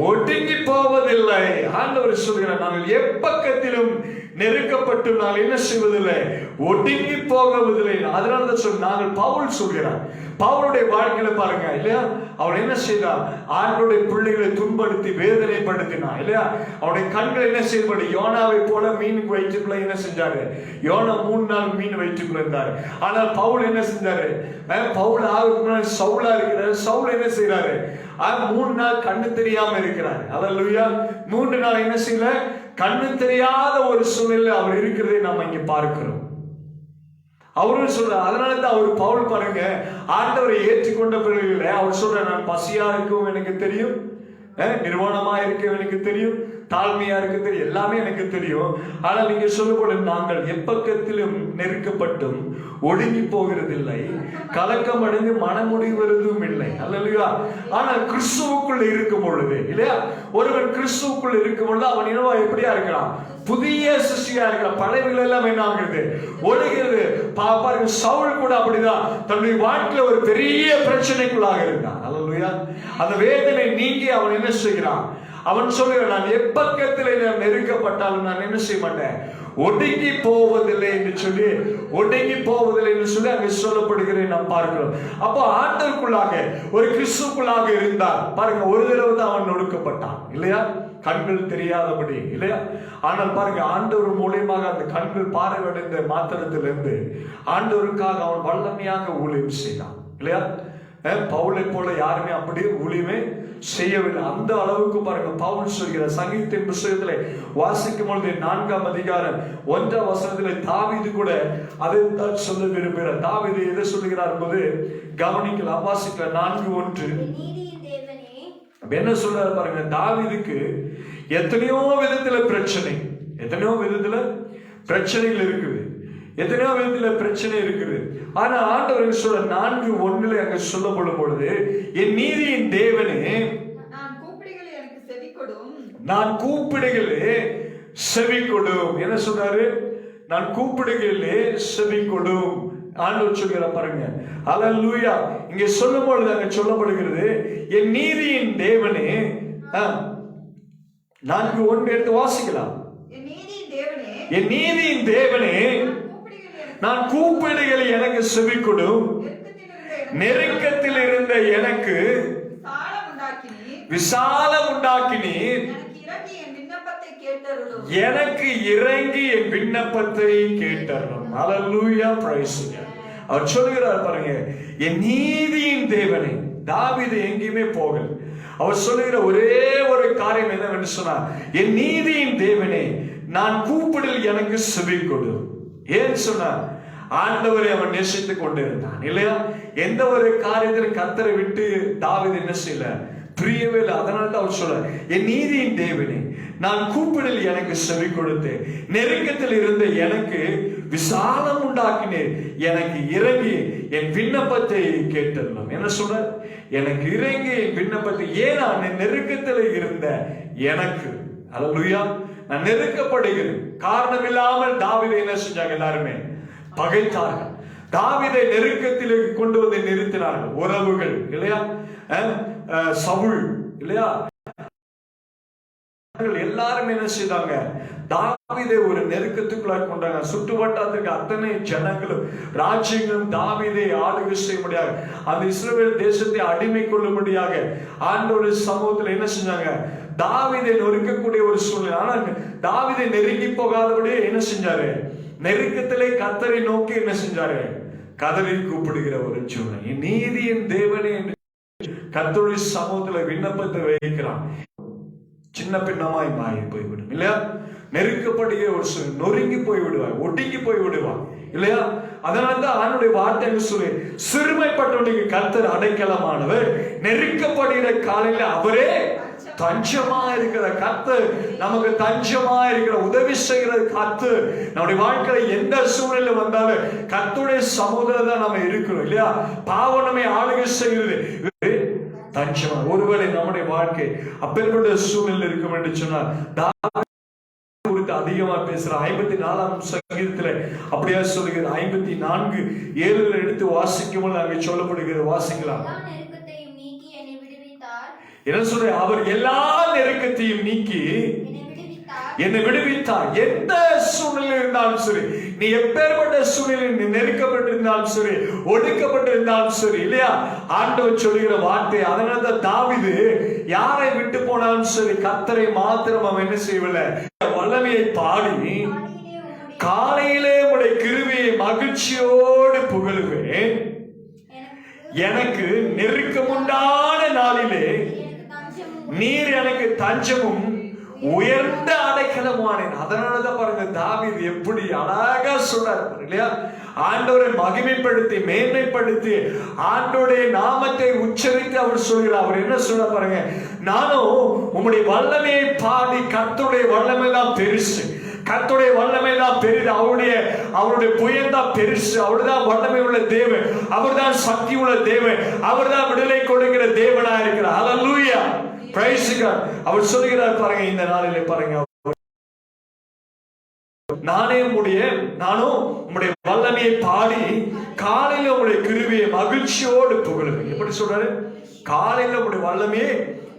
ஒடுங்கி போவதில்லை. ஆண்டவர் சொல்கிறார், நாங்கள் எப்பக்கத்திலும் நெருக்கப்பட்டும் நாங்கள் என்ன செய்வதில்லை, ஒடுங்கி போகவதில்லை. அதனாலதான் சொல்ல நாங்கள் பவுல் சொல்கிறார். பவுலுடைய வாழ்க்கையில பாருங்க இல்லையா, அவன் என்ன செய்தான், ஆண்டோடைய பிள்ளைகளை துன்படுத்தி வேதனைப்படுத்தினான் இல்லையா? அவனுடைய கண்கள் என்ன செய்யப்படு, யோனாவை போல மீன் வயிற்றுக்குள்ள என்ன செஞ்சாரு, யோனா 3 நாள் மீன் வயிற்றுக்குள்ள இருந்தாரு. ஆனால் பவுல் என்ன செஞ்சாரு, பவுல் ஆகுக்கு சவுலா இருக்கிறாரு. சவுல் என்ன செய்யறாரு, 3 நாள் கண்ணு தெரியாம இருக்கிறார். அல்லேலூயா. 3 நாள் என்ன செய்யல, கண்ணு தெரியாத ஒரு சூழ்நிலை அவர் இருக்கிறதை நம்ம இங்க பார்க்கிறோம். அவரும் சொல்ற, அதனாலதான் அவர் பவுல் பாருங்க, ஆண்டவரை ஏற்றுக்கொண்ட பிறகு அவர் சொல்ற, நான் பசியா இருக்கும் எனக்கு தெரியும், நிர்வாணமா இருக்க எனக்கு தெரியும், தாழ்மையா இருக்கு தெரியும், எல்லாமே எனக்கு தெரியும். ஆனால் நீங்க சொல்லப்போது நாங்கள் எப்பக்கத்திலும் நெருக்கப்பட்டும் ஒடுங்கி போகிறதில்லை, கலக்கம் அடைந்து மனமுடிவதும் இல்லை. அல்லேலூயா. ஆனால் கிறிஸ்துவுக்குள் இருக்கும் பொழுது இல்லையா, ஒருவன் கிறிஸ்துவுக்குள் இருக்கும் பொழுது அவன் என்னவா எப்படியா இருக்கலாம், புதிய சிருஷ்டியா இருக்கலாம். பழையவர்கள் எல்லாம் என்ன ஆகுது, ஒழுகிறது. பாருங்க சவுல் கூட அப்படிதான் தன்னுடைய வாழ்க்கையில ஒரு பெரிய பிரச்சனைக்குள்ளாக இருந்தான். அல்லேலூயா. அந்த வேதனை நீங்கி அவன் என்ன செய்கிறான், அவன் சொல்கிறான், நான் எப்பக்கத்திலே நான் நெருக்கப்பட்டாலும் நான் என்ன செய்ய மாட்டேன், ஒடுங்கி போவதில்லை என்று சொல்லி, ஒடுங்கி போவதில்லை என்று சொல்லி அங்கே சொல்லப்படுகிறதை நாம் பார்க்கிறோம். அப்போ ஆண்டவருக்குள்ளாக ஒரு கிறிஸ்துக்குள்ளாக இருந்தார் பாருங்க, ஒரு தடவை தான் அவன் ஒடுக்கப்பட்டான் இல்லையா, கண்கள் தெரியாதபடி இல்லையா? ஆனால் பாருங்க ஆண்டவர் மூலியமாக அந்த கண்கள் பார்வையடைந்த மாத்திரத்திலிருந்து ஆண்டவருக்காக அவன் வல்லமையாக ஊழியம் செய்தான் இல்லையா? பவுலை போல யாருமே அப்படியே ஊழியமே செய்யவில்லை. அந்த அளவுக்கு பாருங்க பவுல் சொல்கிற சங்கீதத்தின் புத்தகத்திலே வாசிக்கும் பொழுது 4ஆம் அதிகாரம் 1ஆம் வசனத்திலே தாவீது கூட அதை தான் சொல்ல விரும்புகிறார். தாவீது எதை சொல்லுகிறார் என்பது கவனிக்கலாம். வாசிக்கலாம் 4:1. என்ன சொல்றாரு பாருங்க, தாவீதுக்கு எத்தனையோ விதத்துல பிரச்சனை, எத்தனையோ விதத்துல பிரச்சனைகள் இருக்குது, எத்தனையோ விதத்துல பிரச்சனை இருக்குது. ஆனா ஆண்டவர் சொல்ற 4:1 அங்க சொல்லப்படும் பொழுது, என் நீதியின் தேவனே நான் கூப்பிடுகளே செவி கொடும். என்ன சொல்றாரு, நான் கூப்பிடுகளே செவி கொடும். ஆண்டவர் சொல்கிறார் பாருங்க. அல்லேலூயா. இங்க சொல்லும் பொழுது அங்க சொல்லப்படுகிறது, என் நீதியின் தேவனே. 4:1 எடுத்து வாசிக்கலாம். என் நீதியின் தேவனே நான் கூப்பிடுகளை எனக்கு செவி கொடும், நெருக்கத்தில் இருந்த எனக்கு விசாலம் உண்டாக்கினீர், எனக்கு இறங்கி என் விண்ணப்பத்தை கேட்டருளும். அல்லேலூயா. Price God. அவர் சொல்லுகிறார் பாருங்க, என் நீதியின் தேவனே. தாவீது எங்கேயுமே போகல. அவர் சொல்லுகிற ஒரே ஒரு காரியம் என்னவென்று சொன்னார், என் நீதியின் தேவனே நான் கூப்பிடல் எனக்கு செவி கொடு. ஏன் சொன்னார், ஆண்டவரை அவன் நேசித்துக் கொண்டிருந்தான் இல்லையா? எந்த ஒரு காரியத்திலும் கர்த்தரை விட்டு தாவீது என்ன செய்யல, பிரியவே இல்லை. அதனால அவர் சொல்ல, என் நீதியின் தேவனே நான் கூப்பிடல் எனக்கு செவி கொடுத்து, நெருக்கத்தில் இருந்த எனக்கு விசாலம் உண்டாக்கினேன், எனக்கு இறங்கி என் விண்ணப்பத்தை கேட்டலாம். என்ன சொல்ற, எனக்கு இறங்கி என் விண்ணப்பத்தை. ஏன் நான் நெருக்கத்தில் இருந்த எனக்கு, அல்லேலூயா, நான் நெருக்கப்படுகிறேன். காரணம் இல்லாமல் தாவீதை என்ன செஞ்சாங்க, எல்லாருமே பகைத்தார்கள். தாவீதை நெருக்கத்தில் கொண்டு வந்து நிறுத்தினார்கள் உறவுகள் இல்லையா, சவுல் இல்லையா, எல்லாரும் என்ன செய்தாங்க, தாவீதை ஒரு நெருக்கத்துக்குள்ளாக கொண்டாங்க. சுற்று வட்டாரத்துக்கு அத்தனை ஜனங்களும் ராஜ்யங்களும் தாவீதை ஆளுகை செய்ய முடியாது, அந்த இஸ்ரவேல் தேசத்தை அடிமை கொள்ளும்படியாக ஆண்டவருடைய சமூகத்தில் என்ன செஞ்சாங்க, தாவீதை நொறுக்கக்கூடிய ஒரு சூழ்நிலை. ஆனால் தாவீதை நெருங்கி போகாதபடியே என்ன செஞ்சாரு, நெருக்கத்திலே கர்த்தரை நோக்கி என்ன செஞ்சாரு, கதறி கூப்பிடுகிற ஒரு சூழ்நிலை. நீதியின் தேவனே என்று கர்த்தருடைய சமூகத்துல விண்ணப்பத்தை வைக்கிறான். சின்ன பின்னமாய் மாறி போய்விடும் இல்லையா, நெருக்கப்படுகிற ஒரு சூழ்நிலை, நொறுங்கி போய் விடுவார், ஒடுங்கி போய் விடுவார் இல்லையா. அதனால்தான் ஆண்டவருடைய வார்த்தை சொல்லி, சிறுமைப்பட்டவனுக்கு கர்த்தர் அடைக்கலமானவர், நெருக்கப்படுகிற காலையில அவரே தஞ்சமா இருக்கிற கர்த்தர், நமக்கு தஞ்சமா இருக்கிற உதவி செய்கிற கர்த்தர். நம்முடைய வாழ்க்கையில எந்த சூழ்நிலை வந்தாலும் கர்த்தருடைய சமூகத்துல தான் நம்ம இருக்கிறோம் இல்லையா? பாவம் நம்மை ஆளுகை செய்கிறது தஞ்சமா. ஒருவேளை நம்முடைய வாழ்க்கை அப்பேற்பட்ட சூழ்நிலை இருக்கும் என்று சொன்னால் குறித்து அதிகமா பேசுற 54ஆம் சங்கீதத்துல அப்படியா சொல்லுகிறது. 54:7 எடுத்து வாசிக்கும் அங்கே சொல்லப்படுகிறது. வாசிக்கலாம். என்ன சொல்ற? அவர் எல்லா நெருக்கத்தையும் நீக்கி என்னை விடுவித்தார். எந்த சூழ்நிலை இருந்தாலும் சரி, நீ எப்பேற்பட்ட சூழ்நிலை நெருக்கப்பட்டிருந்தாலும் சரி, ஒடுக்கப்பட்டிருந்தாலும் சரி இல்லையா, ஆண்டவர் சொல்லுகிற வார்த்தை. அதனால தாவீது யாரை விட்டு போனாலும் சரி கர்த்தரை மாத்திரம் அவன் என்ன செய்யவில்லை, வல்லமையை பாடி காலையிலே உடைய கிருபையை மகிழ்ச்சியோடு புகழுவேன். எனக்கு நெருக்கமுண்டான நாளிலே நீர் எனக்கு தஞ்சமும் உயர்ந்த அடைக்கலமானேன். அதனாலதான் பாருங்க தாவீது எப்படி அழகா சொல்றாரு இல்லையா? ஆண்டவரை மகிமைப்படுத்தி மேன்மைப்படுத்தி ஆண்டோடைய நாமத்தை உச்சரித்து அவர் சொல்கிறார். அவர் என்ன சொல்ற பாருங்க, நானும் உம்முடைய வல்லமையை பாடி, கர்த்தருடைய வல்லமை தான் பெருசு, கர்த்தருடைய வல்லமை தான் பெரிது, அவருடைய புயல் தான் பெருசு, அவர்தான் வல்லமை உள்ள தேவன், அவர்தான் சக்தி உள்ள தேவன், அவர்தான் விடுதலை கொடுக்கிற தேவனா இருக்கிறார். ஹல்லேலூயா, பிரைஸ் காட். அவர் சொல்கிறார் பாருங்க இந்த நாளிலே பாருங்க, நானும் உம்முடைய வல்லமையை பாடி காலையில உங்களுடைய கிருபையை மகிழ்ச்சியோடு புகழுவேன். எப்படி சொல்றாரு? காலையில உங்களுடைய வல்லமையை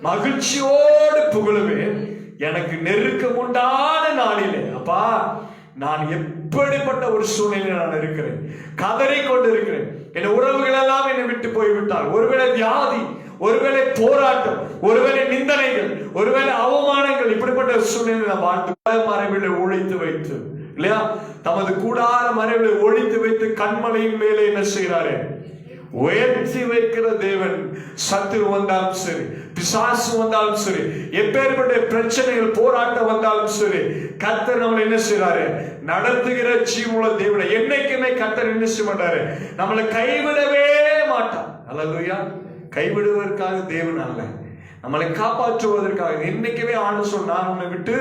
மகிழ்ச்சியோடு புகழுவேன். எனக்கு நெருக்கம் உண்டான நாளிலே அப்பா நான் எப்படிப்பட்ட ஒரு சூழ்நிலை நான் இருக்கிறேன், கதறி கொண்டு இருக்கிறேன். என் உறவுகள் எல்லாம் என்னை விட்டு போய்விட்டார். ஒருவேளை வியாதி, ஒருவேளை போராட்டம், ஒருவேளை நிந்தனைகள், ஒருவேளை அவமானங்கள், இப்படிப்பட்ட சூழ்நிலை வாழ்ந்து மறைவிலை ஒழித்து வைத்து இல்லையா, தமது கூடார மறைவிலை ஒழித்து வைத்து கண்மலையின் மேலே என்ன செய்யறாரு, உயர்த்தி வைக்கிற தேவன். சத்துரு வந்தாலும் சரி, பிசாசு வந்தாலும் சரி, எப்பேற்பட்ட பிரச்சனைகள் போராட்டம் வந்தாலும் சரி, கர்த்தர் நம்மளை என்ன செய்யறாரு, நடத்துகிற ஜீவனுள்ள தேவனை. என்னைக்குமே கர்த்தர் என்ன செய்ய மாட்டாரு, நம்மளை கைவிடவே மாட்டார். அல்லேலூயா. கைவிடுவதற்காக தேவன் அல்ல, நம்மளை காப்பாற்றுவதற்காக. என்னைக்குமே ஆண்டு சொல், நான் உன்னை விட்டு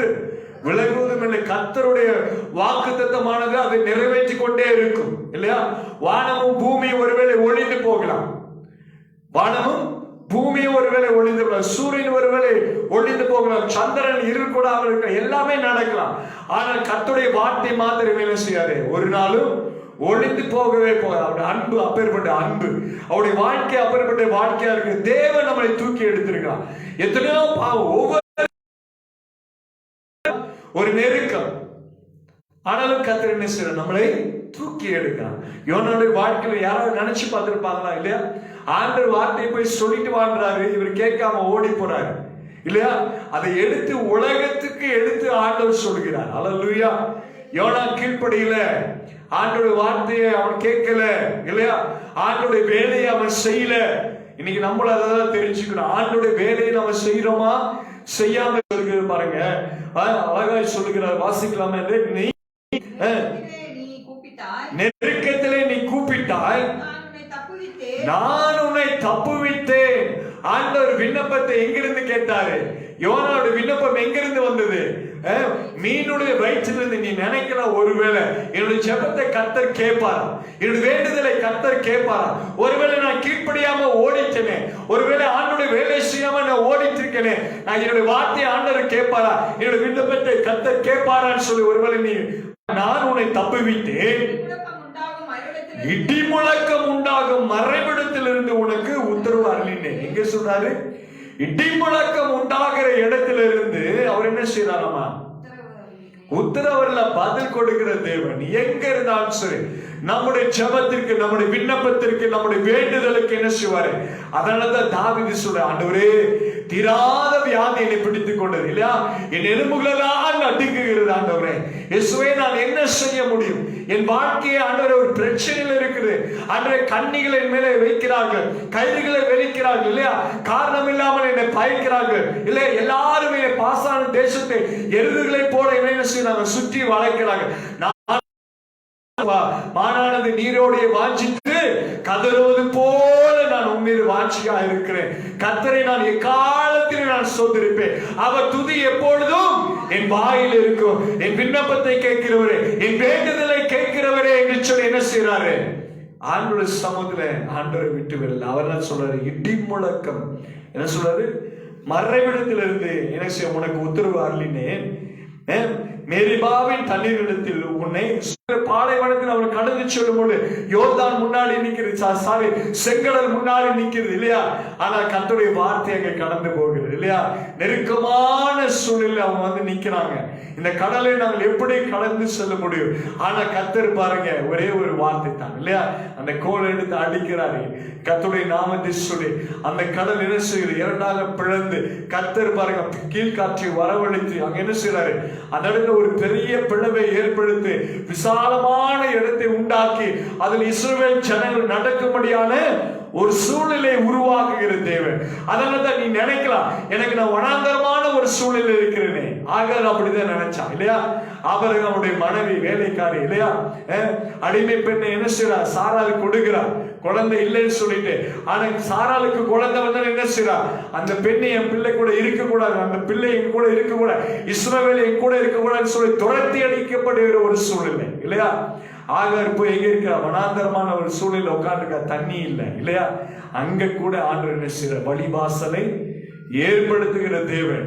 விலகுவதும் இல்லை. கர்த்தருடைய வாக்குத்தத்தமானது அதை நிறைவேற்றி கொண்டே இருக்கும் இல்லையா? வானமும் பூமியும் ஒருவேளை ஒளிந்து போகலாம், வானமும் பூமியும் ஒருவேளை ஒளிந்து போகலாம், சூரியன் ஒருவேளை ஒளிந்து போகலாம், சந்திரன் இருக்கூடாமல் இருக்க, எல்லாமே நடக்கலாம். ஆனால் கர்த்தருடைய வார்த்தை மாத்திரம் என்ன செய்யாது, ஒரு நாளும் ஒளிந்து போகவே போகாது. அவருடைய அன்பு அப்பேற்பட்ட அன்பு, அவருடைய வாழ்க்கை அப்பேற்பட்ட வாழ்க்கையா இருக்கு. தேவன் நம்மளை தூக்கி எடுத்திருக்கிறான். எத்தனையோ பாவம், ஒவ்வொரு ஒரு நெருக்கம், ஆனாலும் கர்த்தர் என்ன செய்யற, நம்மளை தூக்கி எடுக்கிறான். யோனாவுடைய வாழ்க்கையில யாராவது நினைச்சு பார்த்திருப்பாங்களா இல்லையா? ஆண்டவர் வார்த்தையை போய் சொல்லிட்டு வாழ்றாரு, இவர் கேட்காம ஓடி போறாரு இல்லையா? அதை எடுத்து உலகத்துக்கு எடுத்து ஆண்டவர் சொல்கிறார். அல்லேலூயா. யோனா கீழ்ப்படியில, ஆண்டோட வார்த்தையை அவன் கேட்கல இல்லையா? ஆண்டோட வேலையை அவன் செய்யல. இன்னைக்கு நம்மள அதான் தெரிஞ்சுக்கணும், ஆண்டோட வேலையை நம்ம செய்யறோமா செய்யாம இருக்கிறது பாருங்க. அழகாய் சொல்லுகிறார், வாசிக்கலாமே. நெருக்கத்திலே நீ கூப்பிட்டாய், நான் உன்னை தப்புவித்தேன். ஆண்டவர் விண்ணப்பத்தை எங்கிருந்து கேட்டாரு? யோனாவுடைய விண்ணப்பம் எங்கிருந்து வந்தது? மீனுடைய வயிற்றிலிருந்து. நீ நினைக்கலாம், ஒருவேளை என்னுடைய ஜெபத்தை கர்த்தர் கேட்பாரா, என்னுடைய வேண்டுதலை கர்த்தர் கேட்பாரா? ஒருவேளை நான் கீழ்ப்படியாம ஓடிட்டேனே, ஒருவேளை ஆண்டோடைய வேலை செய்யாம நான் ஓடிட்டு இருக்கேனே, நான் என்னுடைய வார்த்தையை ஆண்டவர் கேட்பாரா, என்னுடைய விண்ணப்பத்தை கர்த்தர் கேட்பாரான்னு சொல்லி ஒருவேளை நீ, நான் உன்னை தப்புவித்தேன், இடி முழக்கம் உண்டாகும் மறைவிடத்திலிருந்து உனக்கு உத்தரவு அருளினேன். எங்க சொல்றாரு? இடி முழக்கம் உண்டாகிற இடத்திலிருந்து அவர் என்ன செய்யறாராமா, உத்தரவுல பதில் கொடுக்கிற தேவன். எங்க இருந்தாலும் சரி, நம்முடைய ஜெபத்திற்கு, நம்முடைய விண்ணப்பத்திற்கு, நம்முடைய வேண்டுதலுக்கு என்ன செய்வாரு? அதனாலதான் தாவீது சொல்ற, ஆண்டவரே தீராத வியாதி என்னை பிடித்துக் கொண்டது இல்லையா, என் எலும்புகளெல்லாம் நடுங்குகிறது. ஆண்டவரே இயேசுவே, நான் என்ன செய்ய முடியும்? என் வாழ்க்கையை ஆண்டவரே ஒரு பிரச்சனையில் இருக்குது. ஆண்டவரே கண்ணிகளை மேலே வைக்கிறார்கள், கயிறுகளை வெளிக்கிறார்கள் இல்லையா, காரணம் இல்லாமல் என்னை பயக்கிறார்கள் இல்லையா, எல்லாரும் என்னை பாசான தேசத்தை எருதுகளை போல என்ன செய்யறாங்க, சுற்றி வளைக்கிறாங்க. மானானது நீரோடைய வாஞ்சித்து கதறுவது போல நான் உம்மீது வாட்சியா இருக்கிறேன். கர்த்தரை நான் எக்காலத்திலே நான் சோதரிப்பேன். அவர் துதி எப்பொழுதும் என் வாயில் இருக்கும். என் விண்ணப்பத்தை கேட்கிறவரே, என் வேண்டுதலை கேட்கிறவரே என்று சொல்லி என்ன செய்யறாரு? ஆண்டவருடைய சமூகத்துல ஆண்டவரை விட்டு விடல. அவர் என்ன சொல்றாரு? இடி முழக்கம் என்ன சொல்றாரு? மறைவிடத்திலிருந்து என்ன செய்ய உனக்கு உத்தரவு அருளினேன். மேரிபாவின் தண்ணீரிடத்தில் உன்னை பாலைவனத்தில் அவர் கடந்து செல்லும் போது யோர்தான் முன்னாடி நிக்கிறது, செங்கடல் முன்னாடி நிக்கிறது இல்லையா? ஆனா கர்த்தருடைய வார்த்தை அங்க கடந்து போகிறது இல்லையா? நெருக்கமான சூழ்நிலை அவங்க வந்து நிக்கிறாங்க. இந்த கடலை நாங்கள் எப்படி கடந்து செல்ல முடியும்? ஆனா கர்த்தர் பாருங்க, ஒரே ஒரு வார்த்தை தான் இல்லையா? அந்த கோல் எடுத்து அடிக்கிறாரு, கர்த்தருடைய நாமத்தை சொல்லி அந்த கடல் என்ன செய்யுது? இரண்டாக பிளந்து கர்த்தர் பாருங்க கீழ்காற்றை வரவழைத்து அங்க என்ன செய்யறாரு? அந்த இடத்துல ஒரு பெரிய பிளவை ஏற்படுத்தி விசாலமான இடத்தை உண்டாக்கி அதில் இஸ்ரவேல் ஜனங்கள் நடக்கும்படியான ஒரு சூழ்நிலை உருவாக்குகிற தேவன். அதனாலதான் நீ நினைக்கலாம், எனக்கு நான் வனாந்தரமான ஒரு சூழ்நிலை இருக்கிறேனே. ஆகார் அப்படிதான் நினைச்சான் இல்லையா? ஆபிரகாமுடைய மனைவி வேலைக்காரி இல்லையா? அடிமை பெண்ணை என்ன செய்யறா? சாராளு கொடுக்கிறார், குழந்தை இல்லைன்னு சொல்லிட்டு. ஆனா சாராளுக்கு குழந்தை வந்து என்ன செய்யறா? அந்த பெண்ணை என் பிள்ளை கூட இருக்க கூடாது, அந்த பிள்ளை என் கூட இருக்க கூடாது, இஸ்ரவேல் என் கூட இருக்க கூடாதுன்னு சொல்லி துரத்தி அடிக்கப்படுகிற ஒரு சூழ்நிலை இல்லையா? ஆகார் போய் எங்க இருக்கிற? வனாந்தரமான ஒரு சூழ்நிலை உட்காந்துருக்க, தண்ணி இல்லை இல்லையா? அங்க கூட ஆண்டவர் என்ன செய்யற? வழிவாசலை ஏற்படுத்துகிற தேவன்.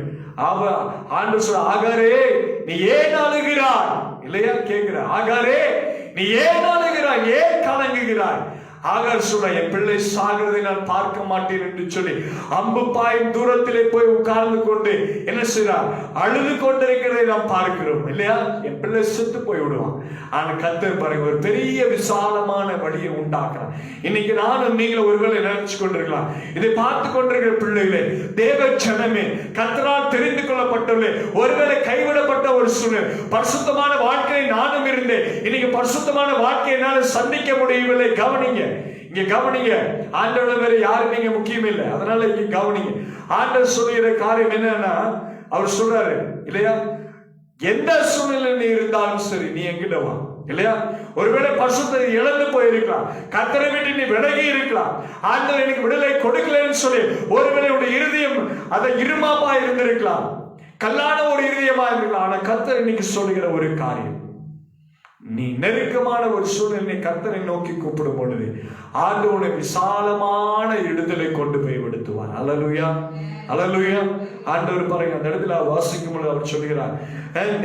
ஆண்டவர் சொல்ற, ஆகாரே நீ ஏன் அழுகிறாய் இல்லையா? கேட்கிற, ஆகாரே நீ ஏன் அழுகிறாய், ஏன் கலங்குகிறாய்? ஆகார் சொல்ற, என் பிள்ளை சாகிறதை நான் பார்க்க மாட்டேன் என்று சொல்லி அம்பு பாயும் தூரத்திலே போய் உட்கார்ந்து கொண்டு என்ன செய்யறார்? அழுது கொண்டிருக்கிறதை நாம் பார்க்கிறோம் இல்லையா? என் பிள்ளை செத்து போய் விடுவான். ஆனா கர்த்தர் பாருங்க ஒரு பெரிய விசாலமான வழியை உண்டாக்குறான். இன்னைக்கு நானும் நீங்களும் ஒருவேளை நினைச்சு கொண்டிருக்கலாம், இதை பார்த்து கொண்டிருக்கிற பிள்ளைகளே, தேவ ஜனமே, கர்த்தரால் தெரிந்து கொள்ளப்பட்டவர்களே, ஒருவேளை கைவிடப்பட்ட ஒரு சூழ்நிலை, பரிசுத்தமான வாழ்க்கையை நானும் இருந்தேன், இன்னைக்கு பரிசுத்தமான வாழ்க்கையை என்னால் சந்திக்க முடியவில்லை. கவனிங்க, இங்க கவனிங்க, ஆண்டவரை வேற யாரும் நீங்க முக்கியம் இல்லை. அதனால இங்க கவனிங்க. ஆண்டவர் சொல்லுகிற காரியம் என்னன்னா, அவர் சொல்றாரு இல்லையா, எந்த சூழ்நிலை நீ இருந்தாலும் சரி நீ எங்கிட்ட வா இல்லையா? ஒருவேளை பரிசுத்தத்தை இழந்து போயிருக்கலாம், கர்த்தரை விட்டு நீ விலகி இருக்கலாம், ஆண்டவர் எனக்கு விடுதலை கொடுக்கலன்னு சொல்லி ஒருவேளை உடைய இருதயம் அதை இருமாப்பா இருந்திருக்கலாம், கல்லான ஒரு இருதயமா இருக்கலாம். ஆனா கர்த்தர் இன்னைக்கு சொல்லுகிற ஒரு காரியம், நீ நெருக்கமான ஒரு சூழ்நிலை கர்த்தரை நோக்கி கூப்பிடும் பொழுது ஆண்டவனை விசாலமான இடத்திலே கொண்டு போய் விடுத்துவார். அல்லேலூயா, அல்லேலூயா. ஆண்டவர் பாருங்க, அந்த இடத்துல வாசிக்கும் பொழுது அவர் சொல்கிறார்,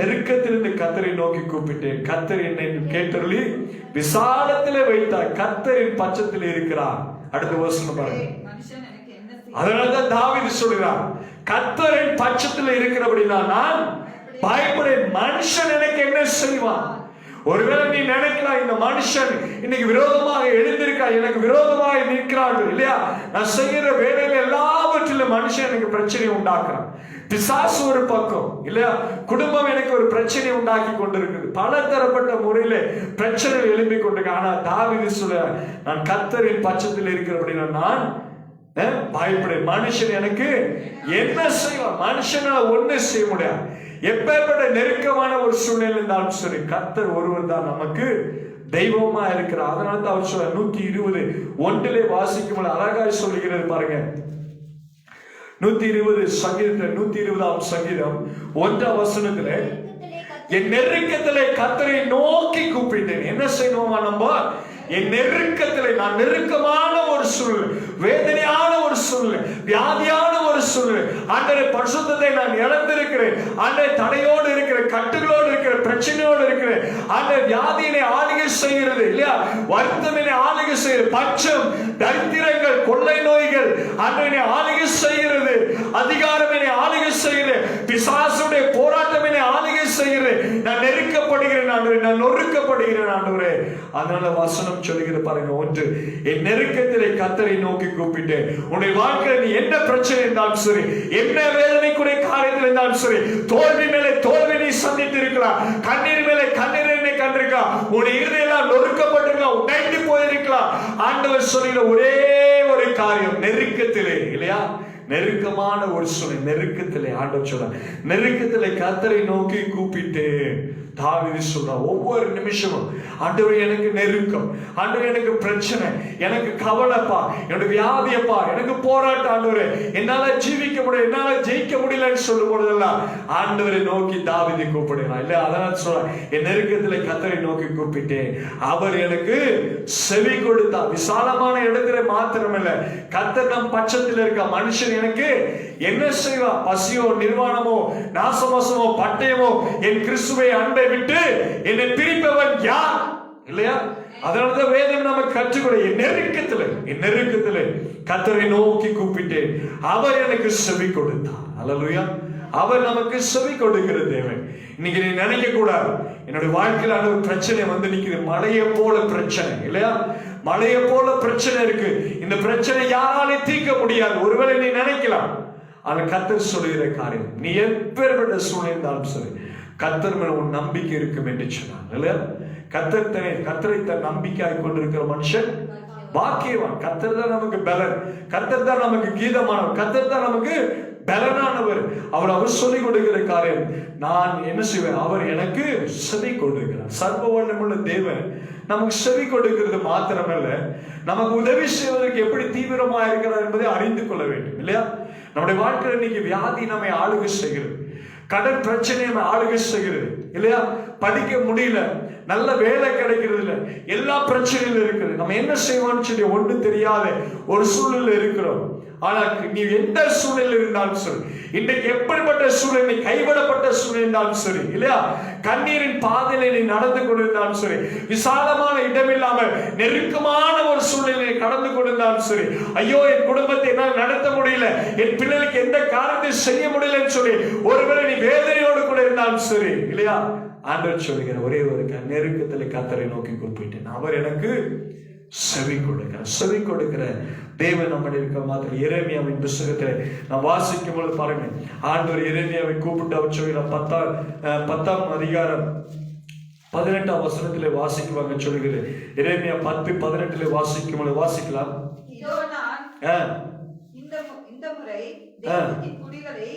நெருக்கத்திலிருந்து கர்த்தரை நோக்கி கூப்பிட்டேன், கர்த்தர் என்னை கேட்டருளி விசாலத்திலே வைத்தார், கர்த்தரின் பட்சத்தில் இருக்கிறார். அடுத்த வசனம் பாருங்க. அதனாலதான் தாவீது சொல்கிறார், கர்த்தரின் பட்சத்தில் இருக்கிறபடினா நான் பயப்படேன், மனுஷன் எனக்கு என்ன செய்வான்? ஒருவேளை நீ நினைக்கலாம், இந்த மனுஷன் இன்னைக்கு விரோதமாக எழுந்திருக்கா, எனக்கு விரோதமாக நிற்கிறார்கள் இல்லையா, நான் செய்கிற வேலையில எல்லாவற்றிலும் மனுஷன் எனக்கு பிரச்சனை உண்டாக்குறான், பிசாசு ஒரு பக்கம் இல்லையா, குடும்பம் எனக்கு ஒரு பிரச்சனை உண்டாக்கி கொண்டிருக்குது, பல தரப்பட்ட முறையில பிரச்சனை எழுப்பி கொண்டிருக்க. ஆனா தாவீது சொல்ல, நான் கர்த்தரின் பட்சத்தில் இருக்கிறபடினா நான் பயப்படேன், மனுஷன் எனக்கு என்ன செய்வான்? மனுஷனால ஒண்ணு செய்ய முடியாது. எப்பேற்பட்ட நெருக்கமான ஒரு சூழ்நிலை இருந்தாலும் சரி, கர்த்தர் ஒருவர் தான் நமக்கு தெய்வமா இருக்கிறார். அதனால தான் அவர் சொல்ற 120:1 வாசிக்கும் அழகாய் சொல்லுகிறது பாருங்க. 120 சங்கீதத்துல 120ஆம் சங்கீதம் 1ஆம் வசனத்துல, என் நெருக்கத்திலே கர்த்தரை நோக்கி கூப்பிட்டேன். என்ன செய்யணுமா நம்ம? என் நெருக்கத்திலே, நான் நெருக்கமான ஒரு சூழ்நிலை, வேதனையான ஒரு சூழ்நிலை, வியாதியான ஒரு சூழ்நிலை, ஆண்டவரே பரிசுத்தத்தை நான் இழந்திருக்கிறேன், ஆண்டவரே தடையோடு இருக்கிற, கட்டுகளோடு இருக்கிற, பிரச்சனையோடு இருக்கிறேன், ஆண்டவரே வியாதியினை ஆளுகை செய்கிறது இல்லையா, வருத்தமினை ஆளுகை செய்கிறது, பட்சம், தரித்திரங்கள், கொள்ளை நோய்கள் ஆண்டவரை ஆளுகை செய்கிறது, அதிகாரமினை ஆளுகை செய்கிறது, பிசாசுடைய போராட்டமினை ஆளுகை செய்கிறது. நான் நெருக்கப்படுகிறேன் ஆண்டவரே, நான் நொறுக்கப்படுகிறேன் ஆண்டவரே. அதனால வசனம் சொல்லுகிற பாருங்க, 1, என் நெருக்கத்திலே கர்த்தரை நோக்கி கூப்பிட்டேன். உன்னுடைய வாழ்க்கையில் நீ என்ன பிரச்சனை இருந்தாலும் சரி, என்ன வேதனைக்குரிய காரியத்தில் இருந்தாலும் சரி, தோல்வி மேலே தோல்வி நீ சந்தித்து இருக்கலாம், கண்ணீர் மேலே கண்ணீரை கண்டிருக்கலாம், உன்னுடைய இருதயம் நொறுக்கப்பட்டிருக்கலாம், உடைந்து போயிருக்கலாம். ஆண்டவர் சொல்லுகிற ஒரே ஒரு காரியம், நெருக்கத்திலே இல்லையா, நெருக்கமான ஒரு சூழ்நிலை, நெருக்கத்திலே ஆண்டவர் சொல்ற, நெருக்கத்திலே கர்த்தரை நோக்கி கூப்பிட்டு தாவீது சொல்றான், ஒவ்வொரு நிமிஷமும் ஆண்டவரே எனக்கு நெருக்கம், ஆண்டவரே எனக்கு பிரச்சனை, எனக்கு கவலைப்பா, என்னோட வியாதியப்பா, எனக்கு போராட்டம் ஆண்டவரே, என்னால ஜீவிக்க முடியல, என்னால ஜெயிக்க முடியலன்னு சொல்லும் பொழுதெல்லாம் ஆண்டவரை நோக்கி தாவீது கூப்பிடுறான். இல்ல அதனால சொல்றேன், என் நெருக்கத்துல கர்த்தரை நோக்கி கூப்பிட்டேன், அவர் எனக்கு செவி கொடுத்தார். விசாலமான இடத்துல மாத்திரமில்ல, கர்த்தர் நம் பட்சத்தில் இருக்க மனுஷன் எனக்கு என்ன செய்வா? பசியோ நிர்வாணமோ நாசமோசமோ பட்டயமோ என் கிறிஸ்துவை அன்பை விட்டு என்னை பிரிப்பவன் யார்? இல்லையா? அதனாலதான் வேதம் நமக்கு கற்றுக்கொள்ள, என் நெருக்கத்திலே கர்த்தரை நோக்கி கூப்பிட்டேன், அவர் எனக்கு செவி கொடுத்தார். அல்லேலூயா. அவர் நமக்கு செவி கொடுக்கிற தேவன். இன்னைக்கு நீ நினைக்க கூடாது, என்னுடைய வாழ்க்கையில ஒரு பிரச்சனை வந்து நிக்குது, மழையை போல பிரச்சனை, இல்லையா? மழையை போல பிரச்சனை இருக்கு, இந்த பிரச்சனை யாராலையும் தீர்க்க முடியாது ஒருவேளை நீ நினைக்கலாம். ஆனா கர்த்தர் சொல்லுகிற காரியம், நீ எப்பேற்பட்ட சூழ்நிலை இருந்தாலும் சரி, கர்த்தர் மேல உன் நம்பிக்கை இருக்கும் என்று சொன்னார், இல்லையா? கர்த்தரை தன் நம்பிக்கையாய் கொண்டிருக்கிற மனுஷன் பாக்கியவான். கர்த்தர் தான் நமக்கு பலன், கர்த்தர் தான் நமக்கு கீதமானவர், கர்த்தர் தான் நமக்கு பலனானவர். அவர் சொல்லிக் கொடுக்கிற காரியம், நான் என்ன செய்வேன்? அவர் எனக்கு செவி கொடுக்கிறார். சர்வ வல்லமையுள்ள தேவன் நமக்கு செவி கொடுக்கிறது மாத்திரமல்ல, நமக்கு உதவி செய்வதற்கு எப்படி தீவிரமா இருக்கிறார் என்பதை அறிந்து கொள்ள வேண்டும், இல்லையா? நம்முடைய வாழ்க்கையில் இன்னைக்கு வியாதி நம்மை ஆளுகை செய்கிறது, கடன் பிரச்சனை நம்ம ஆளுகை செய்கிறது, இல்லையா? படிக்க முடியல, நல்ல வேலை கிடைக்கிறது இல்லை, எல்லா பிரச்சனையிலும் இருக்குது. நம்ம என்ன செய்வோம்னு சொல்லி ஒன்றும் தெரியாத ஒரு சூழ்நிலை இருக்கிறோம். ஆனா நீ எந்த சூழ்நிலை இருந்தாலும் சரி, இன்றைக்கு எப்படிப்பட்ட சூழ்நிலை, கைவிடப்பட்ட சூழ்நிலை இருந்தாலும் சரி, இல்லையா? கண்ணீரின் பாதையில நீ நடந்து கொண்டிருந்தாலும் சரி, விசாலமான இடமில்லாமல் நெருக்கமான ஒரு சூழ்நிலை கடந்து கொண்டிருந்தாலும் சரி, ஐயோ என் குடும்பத்தை என்னால் நடத்த முடியல, என் பிள்ளைகளுக்கு எந்த காரியத்தை செய்ய முடியலன்னு சொல்லி ஒருவேளை நீ வேதனையோடு கூட இருந்தாலும் சரி, இல்லையா? ஆண்டவர் சொல்லுகிற ஒரே ஒரு நெருக்கத்தில் கர்த்தரை நோக்கி கூப்பிட்டேன், அவர் எனக்கு செவி கொடுக்கிற தேவன் நம்முடைய இருக்க மாதிரி. எரேமியாவின் புத்தகத்தை நாம் வாசிக்கும் பொழுது பாருங்க, ஆண்டவர் எரேமியாவை கூப்பிட்டு அவர் சொல்கிறார், 10ஆம் அதிகாரம் 18ஆம் வசனத்திலே வாசிக்குவாங்க சொல்லுகிறது. எரேமியா 10:18 வாசிக்கும் பொழுது வாசிக்கலாம். இந்த முறை தேசத்தின் குடிகளை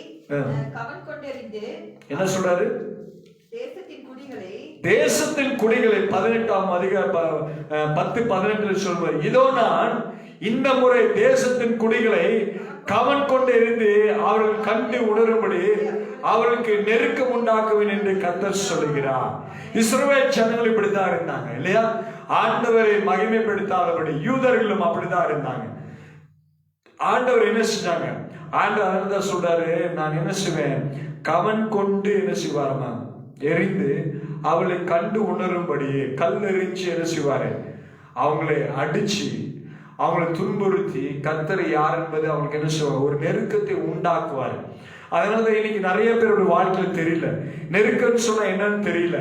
கவன் கொண்டறிந்து, என்ன சொல்றாரு? தேசத்தின் குடிகளை 18ஆம் அதிகாரம் 10:18 சொல்வார், இதோ நான் இந்த முறை தேசத்தின் குடிகளை கவன் கொண்டு இருந்து அவர்கள் கண்டு உணரும்படி அவர்களுக்கு நெருக்கம் உண்டாக்குவேன் என்று கர்த்தர் சொல்லுகிறார். இஸ்ரவேல் ஜனங்கள் இப்படித்தான் இருந்தாங்க, இல்லையா? ஆண்டவரை மகிமைப்படுத்தாதபடி யூதர்களும் அப்படித்தான் இருந்தாங்க. ஆண்டவர் என்ன செஞ்சாங்க? ஆண்டவர் தான் சொல்றாரு, நான் என்ன செய்வேன்? கவன் கொண்டு என்ன செய்வாரமா? எரிந்து அவளை கண்டு உணரும்படி கல்லெறிஞ்சு என்ன செய்வாரு? அவங்களை அடிச்சு அவங்களை துன்புறுத்தி கர்த்தர் யார் என்பது அவங்களுக்கு என்ன செய்வார்? ஒரு நெருக்கத்தை உண்டாக்குவார். அதனால இன்னைக்கு நிறைய பேரோட வாழ்க்கையில தெரியல, நெருக்கம் சொன்னா என்னன்னு தெரியல.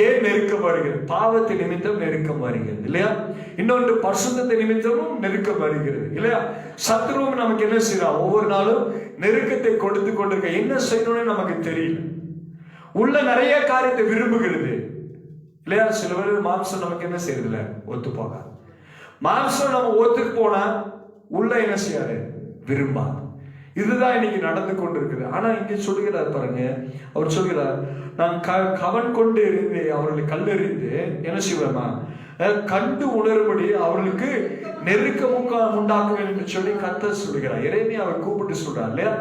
ஏன் நெருக்கம் வருகிறது? பாவத்தை நிமித்தம் நெருக்கம் வருகிறது, இல்லையா? இன்னொன்று பரிசுத்தத்தை நிமித்தமும் நெருக்கம் வருகிறது, இல்லையா? சத்துருவும் நமக்கு என்ன செய்யறான்? ஒவ்வொரு நாளும் நெருக்கத்தை கொடுத்து கொண்டிருக்க. என்ன செய்யணும்னு நமக்கு தெரியல, உள்ள நிறைய காரியத்தை விரும்புகிறது, இல்லையா? சில பேர் மாம்சம் நமக்கு என்ன செய்யறதில்ல, ஒத்து போகாது. மாம்சம் நம்ம ஒத்துக்கு போனா உள்ள என்ன செய்யாது? விரும்பாது. இதுதான் இன்னைக்கு நடந்து கொண்டிருக்குது. ஆனா இங்க சொல்லுகிறார் பாருங்க, அவர் சொல்கிறார், நான் கவன் கொண்டு இருந்து அவர்களை கல்லெறிந்து என்ன செய்வேமா? கண்டு உணரும்படி அவர்களுக்கு நெருக்கம் உண்டாக்குவேன் என்று சொல்லி கர்த்தர் சொல்லுகிறார். எரேமியா அவர் கூப்பிட்டு சொல்றார், இல்லையா?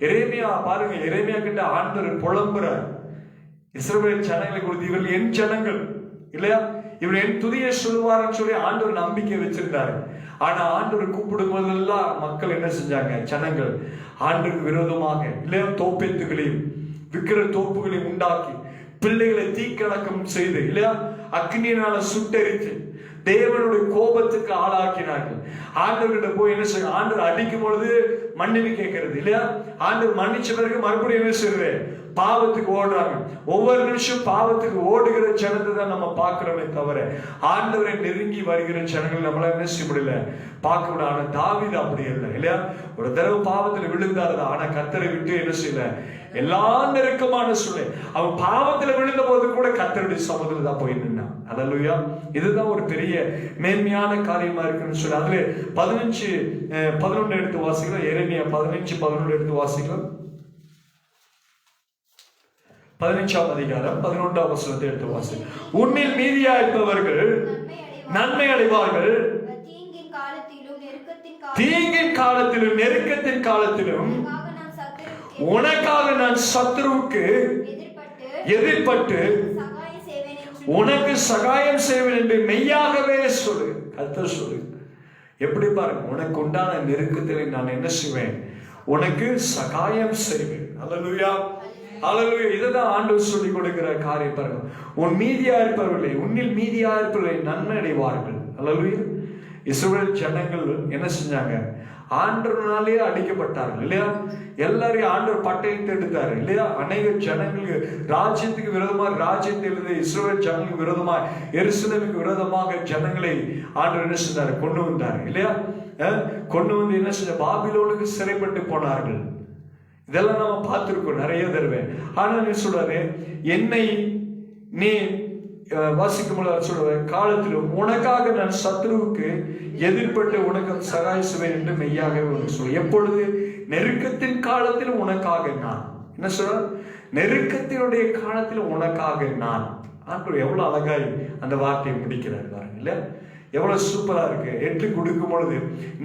எரேமியா பாருங்க, எரேமியா கிட்ட ஆண்டவர் புலம்புறார். இஸ்ரவேல் ஜனங்களை குறித்து, இவர்கள் என் ஜனங்கள், இல்லையா? இவர் என் துதியை சொல்லுவார்னு சொல்லி ஆண்டவர் நம்பிக்கை வச்சிருந்தாரு. ஆனா ஆண்டவர் கூப்பிடும் போதெல்லாம் மக்கள் என்ன செஞ்சாங்க? ஜனங்கள் ஆண்டவருக்கு விரோதமாக, இல்லையா, தோப்பேத்துகளையும் விக்கிர தோப்புகளையும் உண்டாக்கி பிள்ளைகளை தீக்கணக்கம் செய்து, இல்லையா, அக்னியினால சுட்டெரித்து தேவனுடைய கோபத்துக்கு ஆளாக்கினார்கள். ஆண்டவர்கிட்ட போய் என்ன செய்ய? ஆண்டவர் அடிக்கும் பொழுது மன்னிப்பு கேட்கறது, இல்லையா? ஆண்டவர் மன்னிச்ச பிறகு மறுபடியும் என்ன செய்யறது? பாவத்துக்கு ஓடுறாங்க. ஒவ்வொரு நிமிஷம் பாவத்துக்கு ஓடுகிற ஜனத்தை தான் நம்ம பார்க்கிறோமே தவிர ஆண்டவரை நெருங்கி வருகிற ஜனங்கள் நம்மளால என்ன செய்ய முடியல, பார்க்க முடியல. ஆனா தாவீது அப்படி இல்லை இல்லையா? ஒரு தடவை பாவத்துல விழுந்தாருதான், ஆனா கர்த்தரை விட்டு என்ன செய்யல, எல்லா நெருக்கமான சூழ்நிலை. அவன் பாவத்துல விழுந்த போது கூட கர்த்தருடைய சமூகத்துல தான் போய் நின்னான். அல்லேலூயா. இதுதான் ஒரு பெரிய மேன்மையான காரியமா இருக்குன்னு சொல்லி அதுல 15:11 எடுத்து வாசிக்கலாம். எரேமியா 15:11 எடுத்து வாசிக்கலாம். 15ஆம் அதிகாரம் 11ஆம் வசனத்தை எடுத்து வாசிக்கலாம். உன்னில் மீதியா இருப்பவர்கள் நன்மை அடைவார்கள், தீங்கின் காலத்திலும் நெருக்கத்தின் காலத்திலும் உனக்காக நான் சத்துருவுக்கு எதிர்பட்டு உனக்கு சகாயம் செய்வேன் என்று மெய்யாகவே சொல்லு. கர்த்தர் சொல்லு. எப்படி பாருங்க, உனக்கு உண்டான நெருக்கத்தில் நான் என்ன செய்வேன், உனக்கு சகாயம் செய்வேன். அல்லேலூயா, அல்லேலூயா. இதுதான் ஆண்டவர் சொல்லி கொடுக்கிற காரியம் பாருங்க. உன் மீதியா இருப்பவர்களே, உன்னில் மீதியா இருப்பவர்களை நன்மை அடைவார்கள். அல்லேலூயா. இஸ்ரவேல் ஜனங்கள் என்ன செஞ்சாங்க, ஆண்டவனாலே அடிக்கப்பட்டார்கள் இல்லையா? எல்லாரையும் ஆண்டவர் பட்டயத்தை எடுத்தாரு இல்லையா? அநேக ஜனங்களுக்கு ராஜ்யத்துக்கு விரோதமாக, ராஜ்யத்திலிருந்து இஸ்ரவேல் ஜனங்களுக்கு விரோதமாக, எருசலேமுக்கு விரோதமாக ஜனங்களை ஆண்டவர் என்ன செஞ்சாரு, கொண்டு வந்தார் இல்லையா? கொண்டு வந்து என்ன செஞ்ச, பாபிலோனுக்கு சிறைப்பட்டு போனார்கள். இதெல்லாம் நம்ம பார்த்திருக்கோம் நிறைய தடவை. ஆனா நீ சொல்றாரு, என்னை நீ வாசிக்கும் சொல்லுவேன், காலத்திலும் உனக்காக நான் சத்ருவுக்கு எதிர்பட்டு உனக்கு சகாயம் செய்வேன் என்று மெய்யாகவே சொல்ல. எப்பொழுது? நெருக்கத்தின் காலத்தில் உனக்காக நான். என்ன சொல்ற? நெருக்கத்தினுடைய காலத்தில் உனக்காக நான். ஆண்டவர் எவ்வளவு அழகாய் அந்த வார்த்தையை முடிக்கிறார் பாருங்க இல்ல? எவ்வளவு சூப்பரா இருக்கு. எட்டு கொடுக்கும் பொழுது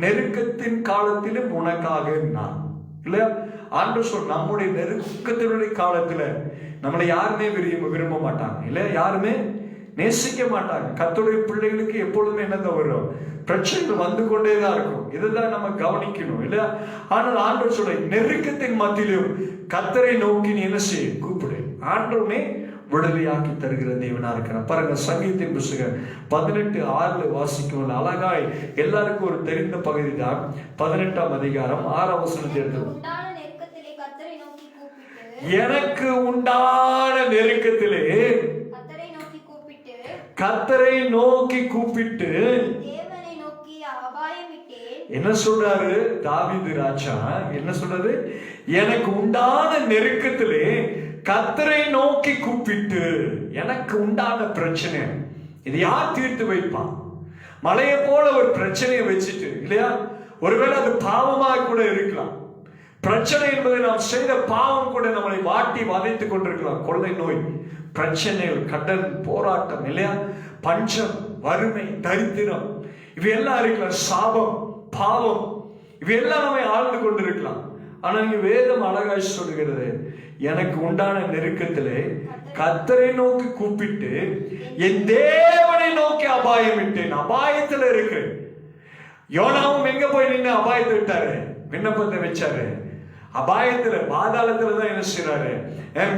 நெருக்கத்தின் காலத்திலும் உனக்காக நான் இல்லையா? ஆண்டவர் சொல், நம்முடைய நெருக்கத்தினுடைய காலத்துல நம்மளை யாருமே விரும்ப மாட்டாங்க இல்ல, யாருமே நேசிக்க மாட்டாங்க. கர்த்தருடைய பிள்ளைகளுக்கு எப்பொழுதுமே என்ன வரும், பிரச்சனைகள் வந்து கொண்டேதான் இருக்கும். இதுதான் நம்ம கவனிக்கணும் இல்ல? ஆனால் ஆண்டவர் சொல்ற, நெருக்கத்தின் மத்தியிலும் கர்த்தரை நோக்கி நீ என்ன செய்ய, கூப்பிடு. ஆண்டவனே விடுதலையாக்கி தருகிற தேவனா இருக்கிறார் பாருங்க. சங்கீதத்தின் புத்தகம் 18:6 வாசிக்கும் அழகாய் எல்லாருக்கும் ஒரு தெரிந்த பகுதி தான் 18ஆம் அதிகாரம் 6ஆம் வசனத்தை எடுத்து, எனக்கு உண்டான நெருக்கத்திலே கர்த்தரை நோக்கி கூப்பிட்டு என்ன சொல்றாரு தாவீது ராஜா, என்ன சொல்றாரு, எனக்கு உண்டான நெருக்கத்திலே கர்த்தரை நோக்கி கூப்பிட்டு. எனக்கு உண்டான பிரச்சனை இது யார் தீர்த்து வைப்பான்? மலையை போல ஒரு பிரச்சனையை வச்சுட்டு இல்லையா? ஒருவேளை அது பாவமாக கூட இருக்கலாம். பிரச்சனை என்பதை நாம் செய்த பாவம் கூட நம்மளை வாட்டி வதைத்துக் கொண்டிருக்கலாம். கொள்ளை நோய், பிரச்சனைகள், கடன், போராட்டம் இல்லையா? பஞ்சம், வறுமை, தரித்திரம், இவையெல்லாம் இருக்கலாம். சாபம், பாவம், இவையெல்லாம் நம்மை ஆழ்ந்து கொண்டிருக்கலாம். ஆனா இங்க வேதம் அழகாய் சொல்லுகிறது, எனக்கு உண்டான நெருக்கத்திலே கர்த்தரை நோக்கி கூப்பிட்டு என் தேவனை நோக்கி அபாயம் விட்டேன். அபாயத்துல இருக்கு. யோனாவும் எங்க போய் நின்று அபாயத்தை விட்டாரு, விண்ணப்பத்தை வச்சாரு. அபாயத்துல, பாதாளத்துல தான் என்ன செய்யறாரு,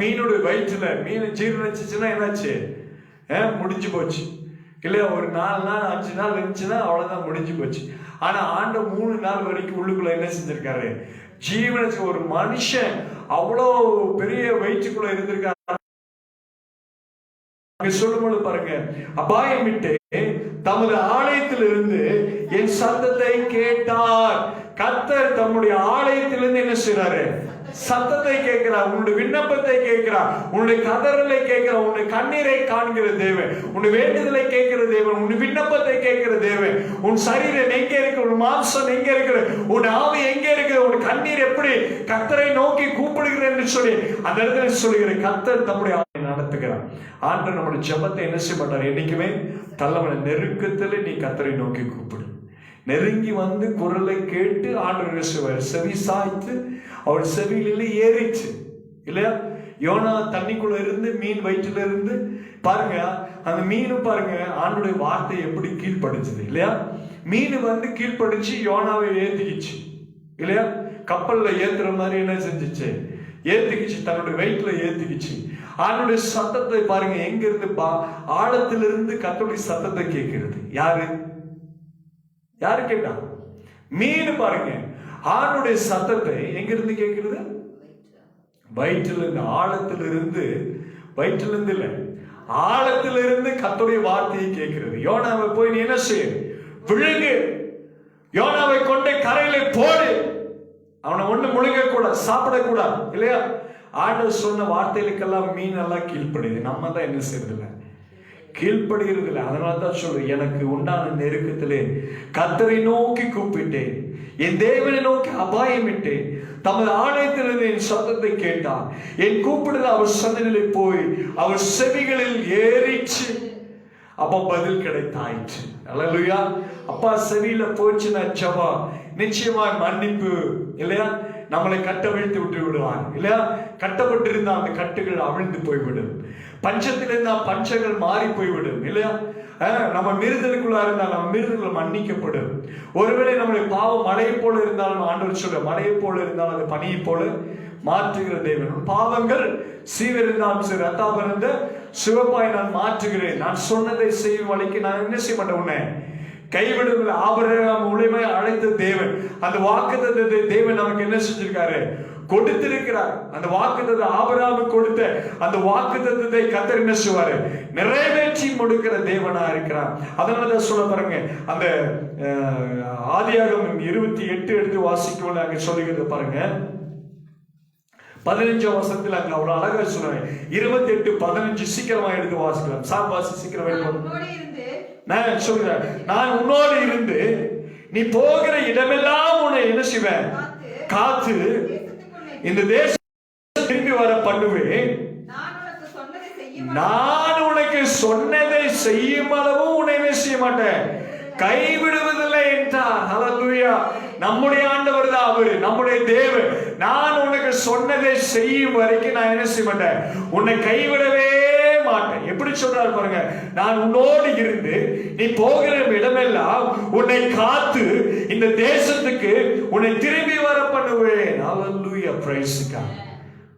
மீனோட வயிற்றுல மீன் ஜீர்ணிச்சுன்னா என்னாச்சு, முடிஞ்சு போச்சு இல்லையா? ஒரு 4 நாள் 5 நாள் இருந்துச்சுன்னா அவ்வளவுதான், முடிஞ்சு போச்சு. ஆனா ஆண்ட 3 நாள் வரைக்கும் உள்ளுக்குள்ள என்ன செஞ்சிருக்காரு, ஜீவனுக்கு. ஒரு மனுஷன் அவ்வளோ பெரிய வயிற்றுக்குள்ள இருந்திருக்காரு. சொல்லும்போது பாருங்க, அபாயம் விட்டு தமது ஆலயத்திலிருந்து என் சத்தத்தை கேட்டார். கர்த்தர் தம்முடைய ஆலயத்திலிருந்து என்ன செய்றாரு, சத்தத்தை கேட்கிறார். உன்னுடைய விண்ணப்பத்தை கேட்கிறார், உன்னுடைய கதறலை கேட்கிறார், உன்னுடைய கண்ணீரை காண்கிற தேவன், உன்னுடைய வேண்டுதலை கேட்கிற தேவன், உன்னுடைய விண்ணப்பத்தை கேட்கிற தேவன். உன் சரீரம் எங்கே இருக்கு, உன் மாம்சம் எங்கே இருக்கு, உன் ஆவி எங்கே இருக்கு, உன் கண்ணீர் எப்படி கர்த்தரை நோக்கி கூப்பிடுகிற என்று சொல்லி அந்த இடத்துல சொல்லுகிற கர்த்தர் தம்முடைய நடத்துகிறார். ஆண்டவர் நம்முடைய ஜெபத்தை என்ன செய்ய மாட்டார், என்னைக்குமே தள்ளவன. நெருக்கத்துல நீ கர்த்தரை நோக்கி கூப்பிடு. நெருங்கி வந்து குரலை கேட்டு ஆண்டவர் செவி சாய்த்து அவள் செவியில ஏறிச்சு இல்லையா? யோனா தண்ணிக்குள்ள இருந்து, மீன் வயிற்றுல இருந்து பாருங்க, அந்த மீன் பாருங்க ஆண்டுடைய வார்த்தை எப்படி கீழ்படிச்சது இல்லையா? மீன் வந்து கீழ்படிச்சு யோனாவை ஏத்திக்கிச்சு இல்லையா? கப்பல்ல ஏத்துற மாதிரி என்ன செஞ்சிச்சு, ஏத்திக்கிச்சு, தன்னுடைய வயிற்றுல ஏத்திக்கிச்சு. ஆண்டுடைய சத்தத்தை பாருங்க, எங்க இருந்து, ஆழத்திலிருந்து கர்த்தருடைய சத்தத்தை கேட்கிறது. யாரு யாரு கேட்டா? மீன் பாருங்க, ஆணுடைய சத்தத்தை எங்கிருந்து கேட்கிறது, வயிற்றிலிருந்து வயிற்றிலிருந்து இல்லை, ஆழத்திலிருந்து கர்த்தருடைய வார்த்தையை கேட்கிறது. யோனாவை போய் நீ என்ன செய்ய, விழுங்கு, யோனாவை கொண்டு கரையில போடு, அவனை ஒண்ணு முழுங்க கூட சாப்பிடக்கூடாது இல்லையா? ஆண்டவர் சொன்ன வார்த்தைகளுக்கெல்லாம் மீன் எல்லாம் கீழ்ப்படுது. நம்ம தான் என்ன செய்யறதில்லை, கீழ்ப்படுகிறது இல்லை. அதனால தான் சொல்றேன், எனக்கு உண்டான நெருக்கத்திலே கர்த்தரை நோக்கி கூப்பிட்டேன், என் தேவனை நோக்கி அபாயமிட்டேன். தமது ஆலயத்திலிருந்து என் சத்தத்தை கேட்டார், என் கூப்பிடுதல் அவர் சன்னதியிலே போய் அவர் செவிகளில் ஏறிச்சு. அப்ப பதில் கிடைத்தாயிற்று. அல்லேலூயா. அப்பா செவியில போச்சுன்னா ஜபா நிச்சயமா மன்னிப்பு இல்லையா, நம்மளை கட்டவிழ்த்து விட்டு விடுவார் இல்லையா. கட்டப்பட்டிருந்தா அந்த கட்டுகள் அவிழ்ந்து போய்விடும், பஞ்சத்தில் இருந்தா பஞ்சங்கள் மாறி போய்விடும் இல்லையா. நம்ம மீறுதலுக்குள்ளா இருந்தால் நம்ம மீறுதல் மன்னிக்கப்படும். ஒருவேளை நம்முடைய பாவம் மழையை போல இருந்தாலும் ஆண்டவர் சொல்ற, மழையை போல இருந்தாலும் அது பனியை போல மாற்றுகிற தேவன். பாவங்கள் சீவிருந்தாலும் சரி, ரத்தாபிருந்த சிவப்பாய் நான் மாற்றுகிறேன், நான் சொன்னதை செய்யும் வழிக்கு நான் என்ன செய்ய மாட்டேன், உன்னை கைவிடுவதில்லை. ஆபிரகாம் மூலமா அழைத்த தேவன், அந்த வாக்குத்தத்தத்தை தேவன் நமக்கு என்ன செஞ்சிருக்காரு, கொடுத்திருக்கிறார். அந்த வாக்குத்தத்தை ஆபிரகாமுக்கு கொடுத்த அந்த வாக்குத்தத்தத்தை கர்த்தர் என்ன செய்வாரு, நிறைவேற்றி முடிக்கிற தேவனா இருக்கிறார். அதனாலதான் சொல்ல பாருங்க, அந்த ஆதியாகமம் 28 எடுத்து வாசிக்கும் அங்க சொல்லுகிறது பாருங்க, 15 வசனத்தில் அங்க அவ்வளவு அழகா சொல்லுவேன். 28:15 சீக்கிரமா எடுத்து வாசிக்கலாம். சாப்பாசி சீக்கிரம் நான் சொல்றேன், நான் உன்னோடு இருந்து நீ போகிற இடமெல்லாம் உன்னை என்ன செய்வேன், காத்து இந்த தேசம் திரும்பி வர பண்ணுவேன். நான் உனக்கு சொன்னதை செய்யும் அளவும் உன்னை என்ன செய்ய மாட்டேன், கைவிடுவதில்லை என்றார். ஹல்லேலூயா. நம்முடைய ஆண்டவர் தான் அவரு, நம்முடைய தேவன். நான் உனக்கு சொன்னதை செய்யும் வரைக்கும் நான் என்ன செய்ய மாட்டேன், உன்னை கைவிடவே மாட்டேன். எப்படி சொல்றாரு பாருங்க, நான் உன்னோடு இருந்து நீ போகிற இடமெல்லாம் உன்னை காத்து இந்த தேசத்துக்கு உன்னை திரும்பி வர பண்ணுவேன். ஹல்லேலூயா. Praise God.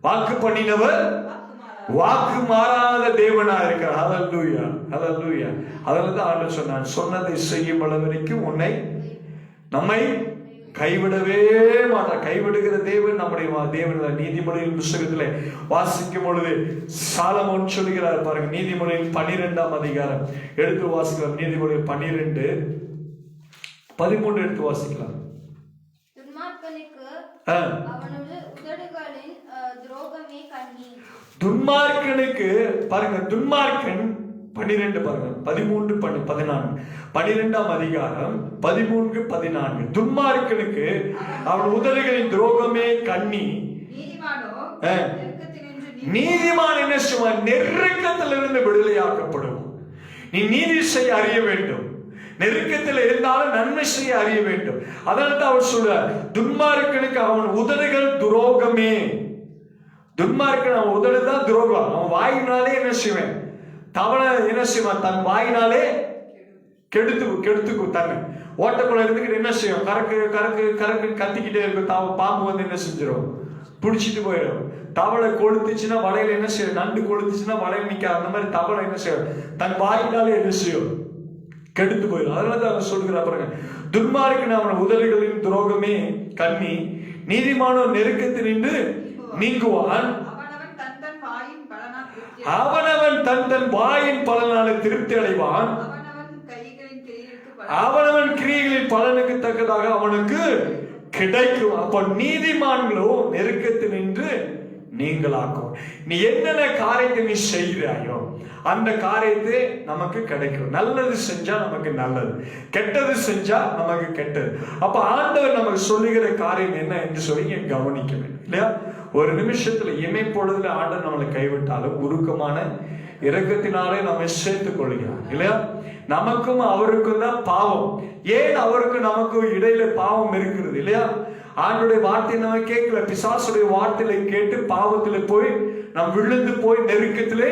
வாக்கு பண்ணினவர் வாக்கு மாறாத தேவனா இருக்கிறார். ஹல்லேலூயா, ஹல்லேலூயா. அதனால தான் ஆண்டவர் சொன்னான், சொன்னதை செய்யும் அளவிற்கு உன்னை நம்மை கைவிடவே மாட்டார். கைவிடுகிற தேவன் நம்முடைய தேவன். நீதிமொழியின் புத்தகத்திலே வாசிக்கும் பொழுது சாலமோன் சொல்லுகிறார் பாருங்க, நீதிமொழியின் 12ஆம் அதிகாரம் எடுத்து வாசிக்கலாம். நீதிமொழியின் 12:13 எடுத்து வாசிக்கலாம். துன்மார்க்கனுக்கு பாருங்க, துன்மார்க்கன் 12 பாருங்க, 13 14 12ஆம் அதிகாரம் 13-14. துன்மார்க்கனுக்கு அவன் உதடுகளின் துரோகமே கண்ணி, நீதிமான் என்ன செய்வான், நெருக்கத்திலிருந்து விடுதலையாக்கப்படும். நீ நீதி செய்ய அறிய வேண்டும், நெருக்கத்தில் இருந்தாலும் நன்மை செய்ய அறிய வேண்டும். அதனால தான் அவர் சொல்றார், துன்மார்க்கனுக்கு அவன் உதடுகள் துரோகமே. துன்மார்க்கன் அவன் உதடுதான் துரோகம். அவன் வாயினாலே என்ன செய்வேன், தவளை என்ன செய்வான், தன் வாயினாலே கெடுத்துக்கும் தன்னை. ஓட்டக்குள்ள இருந்துக்கிட்டு என்ன செய்யும், கறக்கு கறக்கு கறக்குன்னு கத்திக்கிட்டே இருக்கும். பாம்பு வந்து என்ன செஞ்சிடும், பிடிச்சிட்டு போயிடும். தவளை கொளுத்துச்சுன்னா வலையில என்ன செய்யும், நண்டு கொளுத்துச்சுன்னா வலையில நிற்க. அந்த மாதிரி தவளை என்ன செய்யும், தன் வாயினாலே என்ன செய்யும், கெடுத்து போயிடும். அதனாலதான் அவன் சொல்லுகிறா பாருங்க, துன்மார்க்கன் அவன் உதடுகளின் துரோகமே கண்ணி, நீதிமானோ நெருக்கத்தில் நின்று நீங்குவான். அவனவன் தன் வாயின் பலனால திருப்தி அடைவான். அவனவன் கிரியைகளின் பலனுக்கு தக்கதாக அவனுக்கு கிடைக்கும். அப்ப நீதிமான்களோ நெருக்கத்தில் நின்று நீங்களாக்கும். நீ என்னென்ன காரியத்தை நீ செய்கிறாயோ அந்த காரியத்தை நமக்கு கிடைக்கும். நல்லது செஞ்சா நமக்கு நல்லது, கெட்டது செஞ்சா நமக்கு கெட்டது. அப்ப ஆண்டவர் நமக்கு சொல்லுகிற காரியம் என்ன என்று சொல்லி கவனிக்க வேண்டும் இல்லையா. ஒரு நிமிஷத்துல இமைப்பொழுதுல ஆண்டவர் நம்மளை கைவிட்டாலும் உருக்கமான இரக்கத்தினாலே நம்மை சேர்த்துக் கொள்கிறார் இல்லையா. நமக்கும் அவருக்கும் தான் பாவம். ஏன் அவருக்கும் நமக்கும் இடையில பாவம் இருக்கிறது இல்லையா. ஆண்டுடைய வார்த்தை நம்ம கேட்கல, பிசாசுடைய வார்த்தையில கேட்டு பாவத்திலே போய் நாம் விழுந்து போய் நெருக்கத்திலே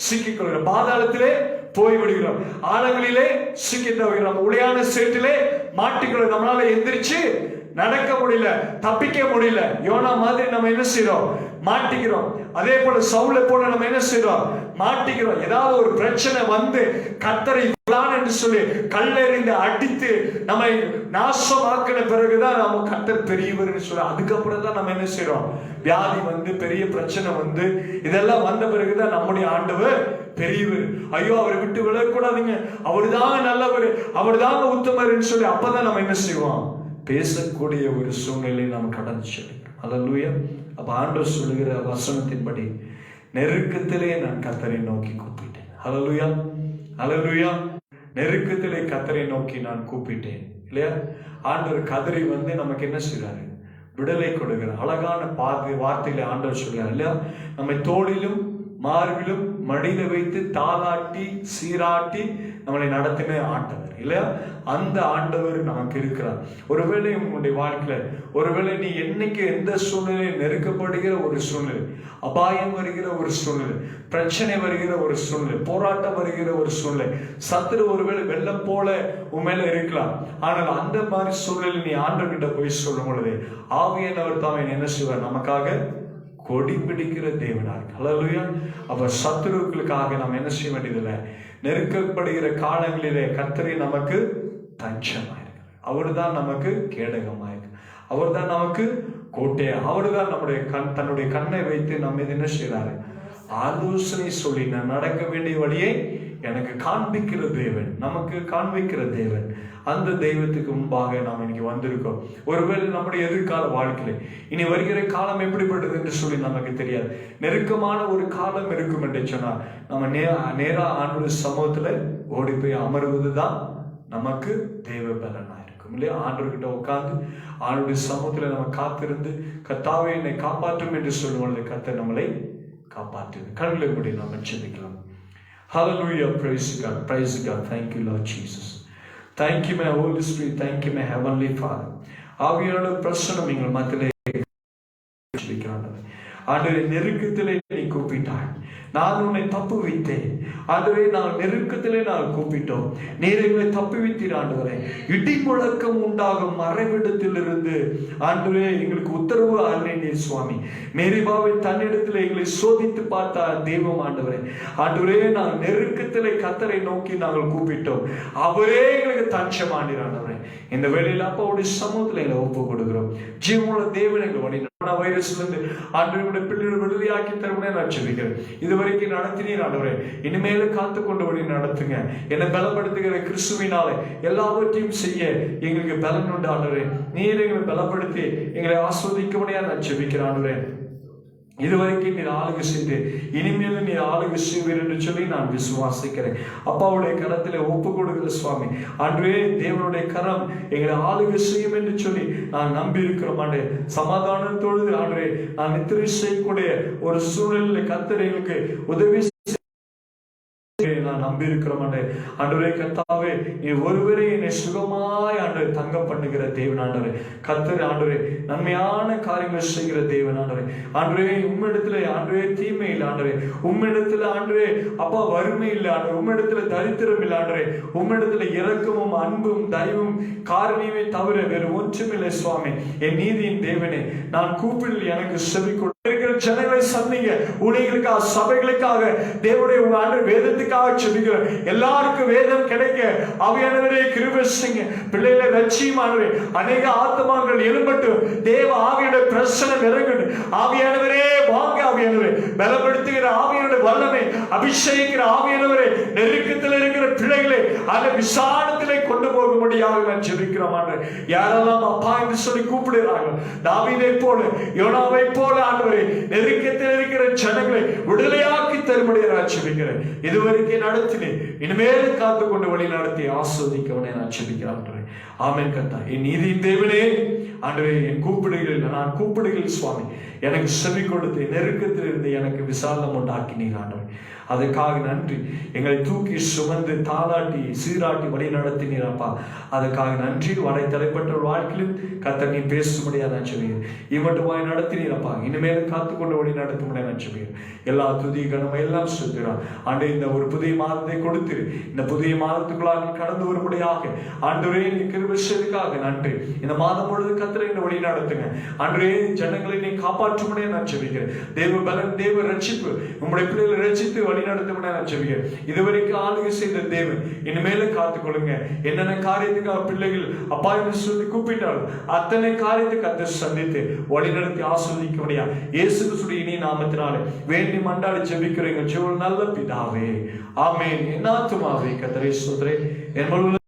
சிக்கிக்கொள்கிறோம், பாதாளத்திலே போய் விடுகிறோம், ஆழங்களிலே சிக்கி தவிர்க்கிறோம், உளையான சேற்றிலே மாட்டிக்கொள்ள நம்மளால எந்திரிச்சு நடக்க முடியல, தப்பிக்க முடியல. யோனா மாதிரி நம்ம என்ன செய்யறோம்? மாட்டிக்கிறோம். அதே போல சவுலை போல நம்ம என்ன செய்யறோம்? மாட்டிக்கிறோம். ஏதாவது ஒரு பிரச்சனை வந்து கர்த்தரை என்று சொல்லி கல்லெறிந்து அடித்து நம்மை நாசமாக்கின பிறகுதான் நம்ம கர்த்தர் பெரியவர் சொல்லி, அதுக்கப்புறம் தான் நம்ம என்ன செய்யறோம்? வியாதி வந்து, பெரிய பிரச்சனை வந்து, இதெல்லாம் வந்த பிறகுதான் நம்முடைய ஆண்டவர் பெரியவர். ஐயோ, அவரை விட்டு விடக்கூடாதுங்க, அவரு தாங்க நல்லவர், அவர் தாங்க உத்தமர்னு சொல்லி அப்பதான் நம்ம என்ன செய்வோம்? பேசக்கூடிய ஒரு சூழ்நிலை நாம் கடந்து செல்கிறோம். அல்லேலூயா. அப்ப ஆண்டவர் சொல்லுகிற வசனத்தின்படி நெருக்கத்திலே நான் கர்த்தரை நோக்கி கூப்பிட்டேன். அல்லேலூயா, அல்லேலூயா. நெருக்கத்திலே கர்த்தரை நோக்கி நான் கூப்பிட்டேன் இல்லையா? ஆண்டவர் கதறி வந்து நமக்கு என்ன செய்றாரு? விடுதலை கொடுக்கிறார். அழகான வார்த்தையில ஆண்டவர் சொல்றார் இல்லையா? நம்மை தோளிலும் மார்பிலும் மடியில வைத்து தாளாட்டி சீராட்டி நம்மளை நடத்தின ஆண்டவர் இல்லையா? அந்த ஆண்டவர் நமக்கு இருக்கிறார். ஒருவேளை உங்களுடைய வாழ்க்கையில, ஒருவேளை நீ என்னைக்கு எந்த சூழ்நிலை நெருக்கப்படுகிற ஒரு சூழ்நிலை, அபாயம் வருகிற ஒரு சூழ்நிலை, பிரச்சனை வருகிற ஒரு சூழ்நிலை, போராட்டம் வருகிற ஒரு சூழ்நிலை, சத்துரு ஒருவேளை வெள்ளம் போல உன் மேல இருக்கலாம். ஆனால் அந்த மாதிரி சூழ்நிலை நீ ஆண்டவர்கிட்ட போய் சொல்லும் பொழுது ஆவியானவர் தாமே என்ன செய்வார்? நமக்காக கொடி பிடிக்கிற தேவனார். அல்லேலூயா. அப்ப சத்துருக்களுக்காக நாம் என்ன செய்ய வேண்டியதில்லை. நெருக்கப்படுகிற காலங்களிலே கர்த்தரே நமக்கு தஞ்சமாயிருக்கிறார். அவர் தான் நமக்கு கேடகமாயிருக்கு, அவர் தான் நமக்கு கோட்டையா, அவர் தான் நம்முடைய தன்னுடைய கண்ணை வைத்து நம்ம என்ன செய்யறாரு? ஆலோசனை சொல்லி நான் நடக்க வேண்டிய வழியை எனக்கு காண்பிக்கிற தேவன், நமக்கு காண்பிக்கிற தேவன். அந்த தெய்வத்துக்கு முன்பாக நாம் இன்னைக்கு வந்திருக்கோம். ஒருவேளை நம்முடைய எதிர்கால வாழ்க்கையில இனி வருகிற காலம் எப்படிப்பட்டது என்று சொல்லி நமக்கு தெரியாது. நெருக்கமான ஒரு காலம் இருக்கும் என்று சொன்னால் நம்ம நேரா ஆண்டவருடைய சமூகத்துல ஓடி போய் அமருவதுதான் நமக்கு தெய்வ பலனா இருக்கும் இல்லையா? ஆண்டவர்கிட்ட உட்கார்ந்து ஆண்டவருடைய சமூகத்துல நம்ம காத்திருந்து கர்த்தாவே என்னை காப்பாற்றும் என்று சொல்லுவோம். கர்த்தர் நம்மளை காப்பாற்றுது. கண்களை மூடி நாம் ஜெபிக்கலாம். Hallelujah, praise God, praise God. Thank you, Lord Jesus. Thank you, my Holy Spirit. Thank you, my Heavenly Father. ஆவியான பிரசன்னம் எங்கள் மத்தியிலே ஜெபிக்கிறார்கள். ஆண்டவரே, நெருக்கத்திலே நீ கூப்பிட்டாய், நான் உன்னை தப்பு வைத்தேன். ஆண்டவரே, நான் நெருக்கத்திலே நான் கூப்பிட்டோம், நீர் எங்களை தப்பி வைத்தீர். ஆண்டவரே, இடி முழக்கம் உண்டாகும் மறைவிடத்தில் இருந்து ஆண்டவரே எங்களுக்கு உத்தரவு அருளினீர் சுவாமி. மேரிபாவை தன்னிடத்தில் எங்களை சோதித்து பார்த்த தெய்வம் ஆண்டவரே. ஆண்டவரே, நான் நெருக்கத்திலே கர்த்தரை நோக்கி நாங்கள் கூப்பிட்டோம், அவரே எங்களுக்கு தஞ்சமானீர். ஆண்டவரே, இந்த வேளையில் அப்பாவுடைய சமூகத்தில் எங்களை ஒப்பு கொடுக்கிறோம். ஜீவனுள்ள தேவன் எங்களை வைரஸ்ல இருந்து ஆண்டவருடைய பிள்ளைகள் விடுதலையாக்கி தருவனே நான் ஜெபிக்கிறேன். இதுவரைக்கும் நடத்தினீர் ஆண்டவரே, இனிமேல காத்து கொண்டு வழி நடத்துங்க. என்னை பலப்படுத்துகிற கிறிஸ்துவினாலே எல்லாவற்றையும் செய்ய எங்களுக்கு பலன் உண்டு ஆண்டவரே. நீர் எங்களை பலப்படுத்தி எங்களை ஆஸ்வதிக்கபடியா நான் ஜெபிக்கிறேன் ஆண்டவரே. இதுவரைக்கும் நீர் ஆளுகை செய்து இனிமேலும் நீர் ஆளுகை செய்வீர் என்று சொல்லி நான் விசுவாசிக்கிறேன். அப்பாவுடைய கரத்திலே ஒப்பு கொடுக்கிற சுவாமி. அன்றே தேவனுடைய கரம் எங்களை ஆளுகை செய்யும் என்று சொல்லி நான் நம்பி இருக்கிறோம். ஆண்டு சமாதானத்தோடு ஆண்டே நான் நித்திரை செய்யக்கூடிய ஒரு சூழலில் கர்த்தர் எங்களுக்கு உதவி நான் நம்பி இருக்கிறோம். ஆண்டவரே கர்த்தாவே, நீ ஒருவரே என்னை சுகமாய் ஆண்டவரே தங்க பண்ணுகிற தேவன் ஆண்டவரே. கர்த்தர் ஆண்டவரே நன்மையான காரியங்கள் செய்கிற தேவன் ஆண்டவரே. ஆண்டவரே, உம்மிடத்துல ஆண்டவரே தீமை இல்லை ஆண்டவரே. உம்மிடத்துல ஆண்டவரே அப்பா வறுமை இல்லை ஆண்டவரே. உம்மிடத்துல தரித்திரம் இல்லை ஆண்டவரே. உம்மிடத்துல இரக்கமும் அன்பும் தயவும் காரணியமே தவிர வேறு ஒன்றுமில்லை சுவாமி. என் நீதியின் தேவனே, நான் கூப்பிடில் எனக்கு செவி கொடு. ஜனங்களை சந்திங்க, ஊழியர்களுக்காக, சபைகளுக்காக, தேவனுடைய ஆண்டு வேதத்துக்காக செபிக்கிறேன். எல்லாருக்கும் வேதம் கிடைக்க ஆவியானவரே கிருபை செய்யுங்க. பிள்ளைகளை ரட்சியமானவரே, அநேக ஆத்மாக்கள் எழும்பட்டும். தேவ ஆவியோட பிரசன்னம் இறங்கட்டும். ஆவியானவரே வாங்க, ஆவியானவரே பலப்படுத்துகிற ஆவியோட வல்லமை அபிஷேகிக்கிற ஆவியானவரே, நெருக்கத்தில் இருக்கிற பிள்ளைகளை அந்த விசாலத்திலே கொண்டு போகும்படியாக நான் ஜெபிக்கிறோம். யாரெல்லாம் அப்பா என்று சொல்லி கூப்பிடுகிறார்கள், தாவீதை போல யோனாவை போல ஆண்டவரே நெருக்கத்தில் இருக்கிற ஜனங்களை விடுதலையாக்கி தரும்படியாக நான் ஜெபிக்கிறேன். இதுவரைக்கும் நடத்தினேன், இனிமேல் காத்து கொண்டு வழி நடத்தி ஆஸ்வதிக்கவனே நான் ஜெபிக்கிறேன். ஆமென் கர்த்தா. என் நீதியின் தேவனே ஆண்டவரே, என் கூப்பிடுகிறேன், நான் கூப்பிடுகிறேன் சுவாமி. எனக்கு செவி கொடுத்து நெருக்கத்தில் இருந்து எனக்கு விசாலம் உண்டாக்கினீர் ஆண்டவரே. அதுக்காக நன்றி. எங்களை தூக்கி சுமந்து தாளாட்டி சீராட்டி வழி நடத்தினீரப்பா. அதுக்காக நன்றி. வடை தலைப்பட்ட வாழ்க்கையிலும் கர்த்தர் நீ பேசும்படியா நான் சொல்லுவேன். இவட்டுமாய் நடத்தினீரப்பா. இனிமேல் காத்துக்கொண்டு வழி நடத்தும்படியா நான் சொல்லுவேன். எல்லா துதி கனமை எல்லாம் சொல்கிறான் ஆண்டு. இந்த ஒரு புதிய மாதத்தை கொடுத்து இந்த புதிய மாதத்துக்குள்ளாக கடந்து வரும்படியாக ஆண்டவரே நீ கிருபை செய்ததற்காக நன்றி. இந்த மாதம் முழுது கர்த்தரை இந்த வழி நடத்துங்க ஆண்டவரே. ஜனங்களை நீ காப்பாற்றும்படியா நான் சொல்லுகிறேன். தேவ பலன் தேவ ரட்சிப்பு உங்களுடைய பிள்ளைகளை ரட்சித்து வழி நடத்தும்படியா நான் சொல்லுகிறேன். இதுவரைக்கும் ஆளுகை செய்த தேவன் இனிமேல காத்துக்கொள்ளுங்க. என்னென்ன காரியத்துக்காக பிள்ளைகள் அப்பா என்று சொல்லி கூப்பிட்டால் அத்தனை காரியத்தை கர்த்தர் சந்தித்து வழி நடத்தி ஆஸ்வதிக்கும்படியா இயேசு கிறிஸ்துவின் இனிய நாமத்தினாலே வேண்டி மண்டாடி ஜெபிக்கிறேன் எங்கள் ஜீவன் நல்ல பிதாவே. ஆமென். என் ஆத்துமாவே கர்த்தரை ஸ்தோத்திரே. என்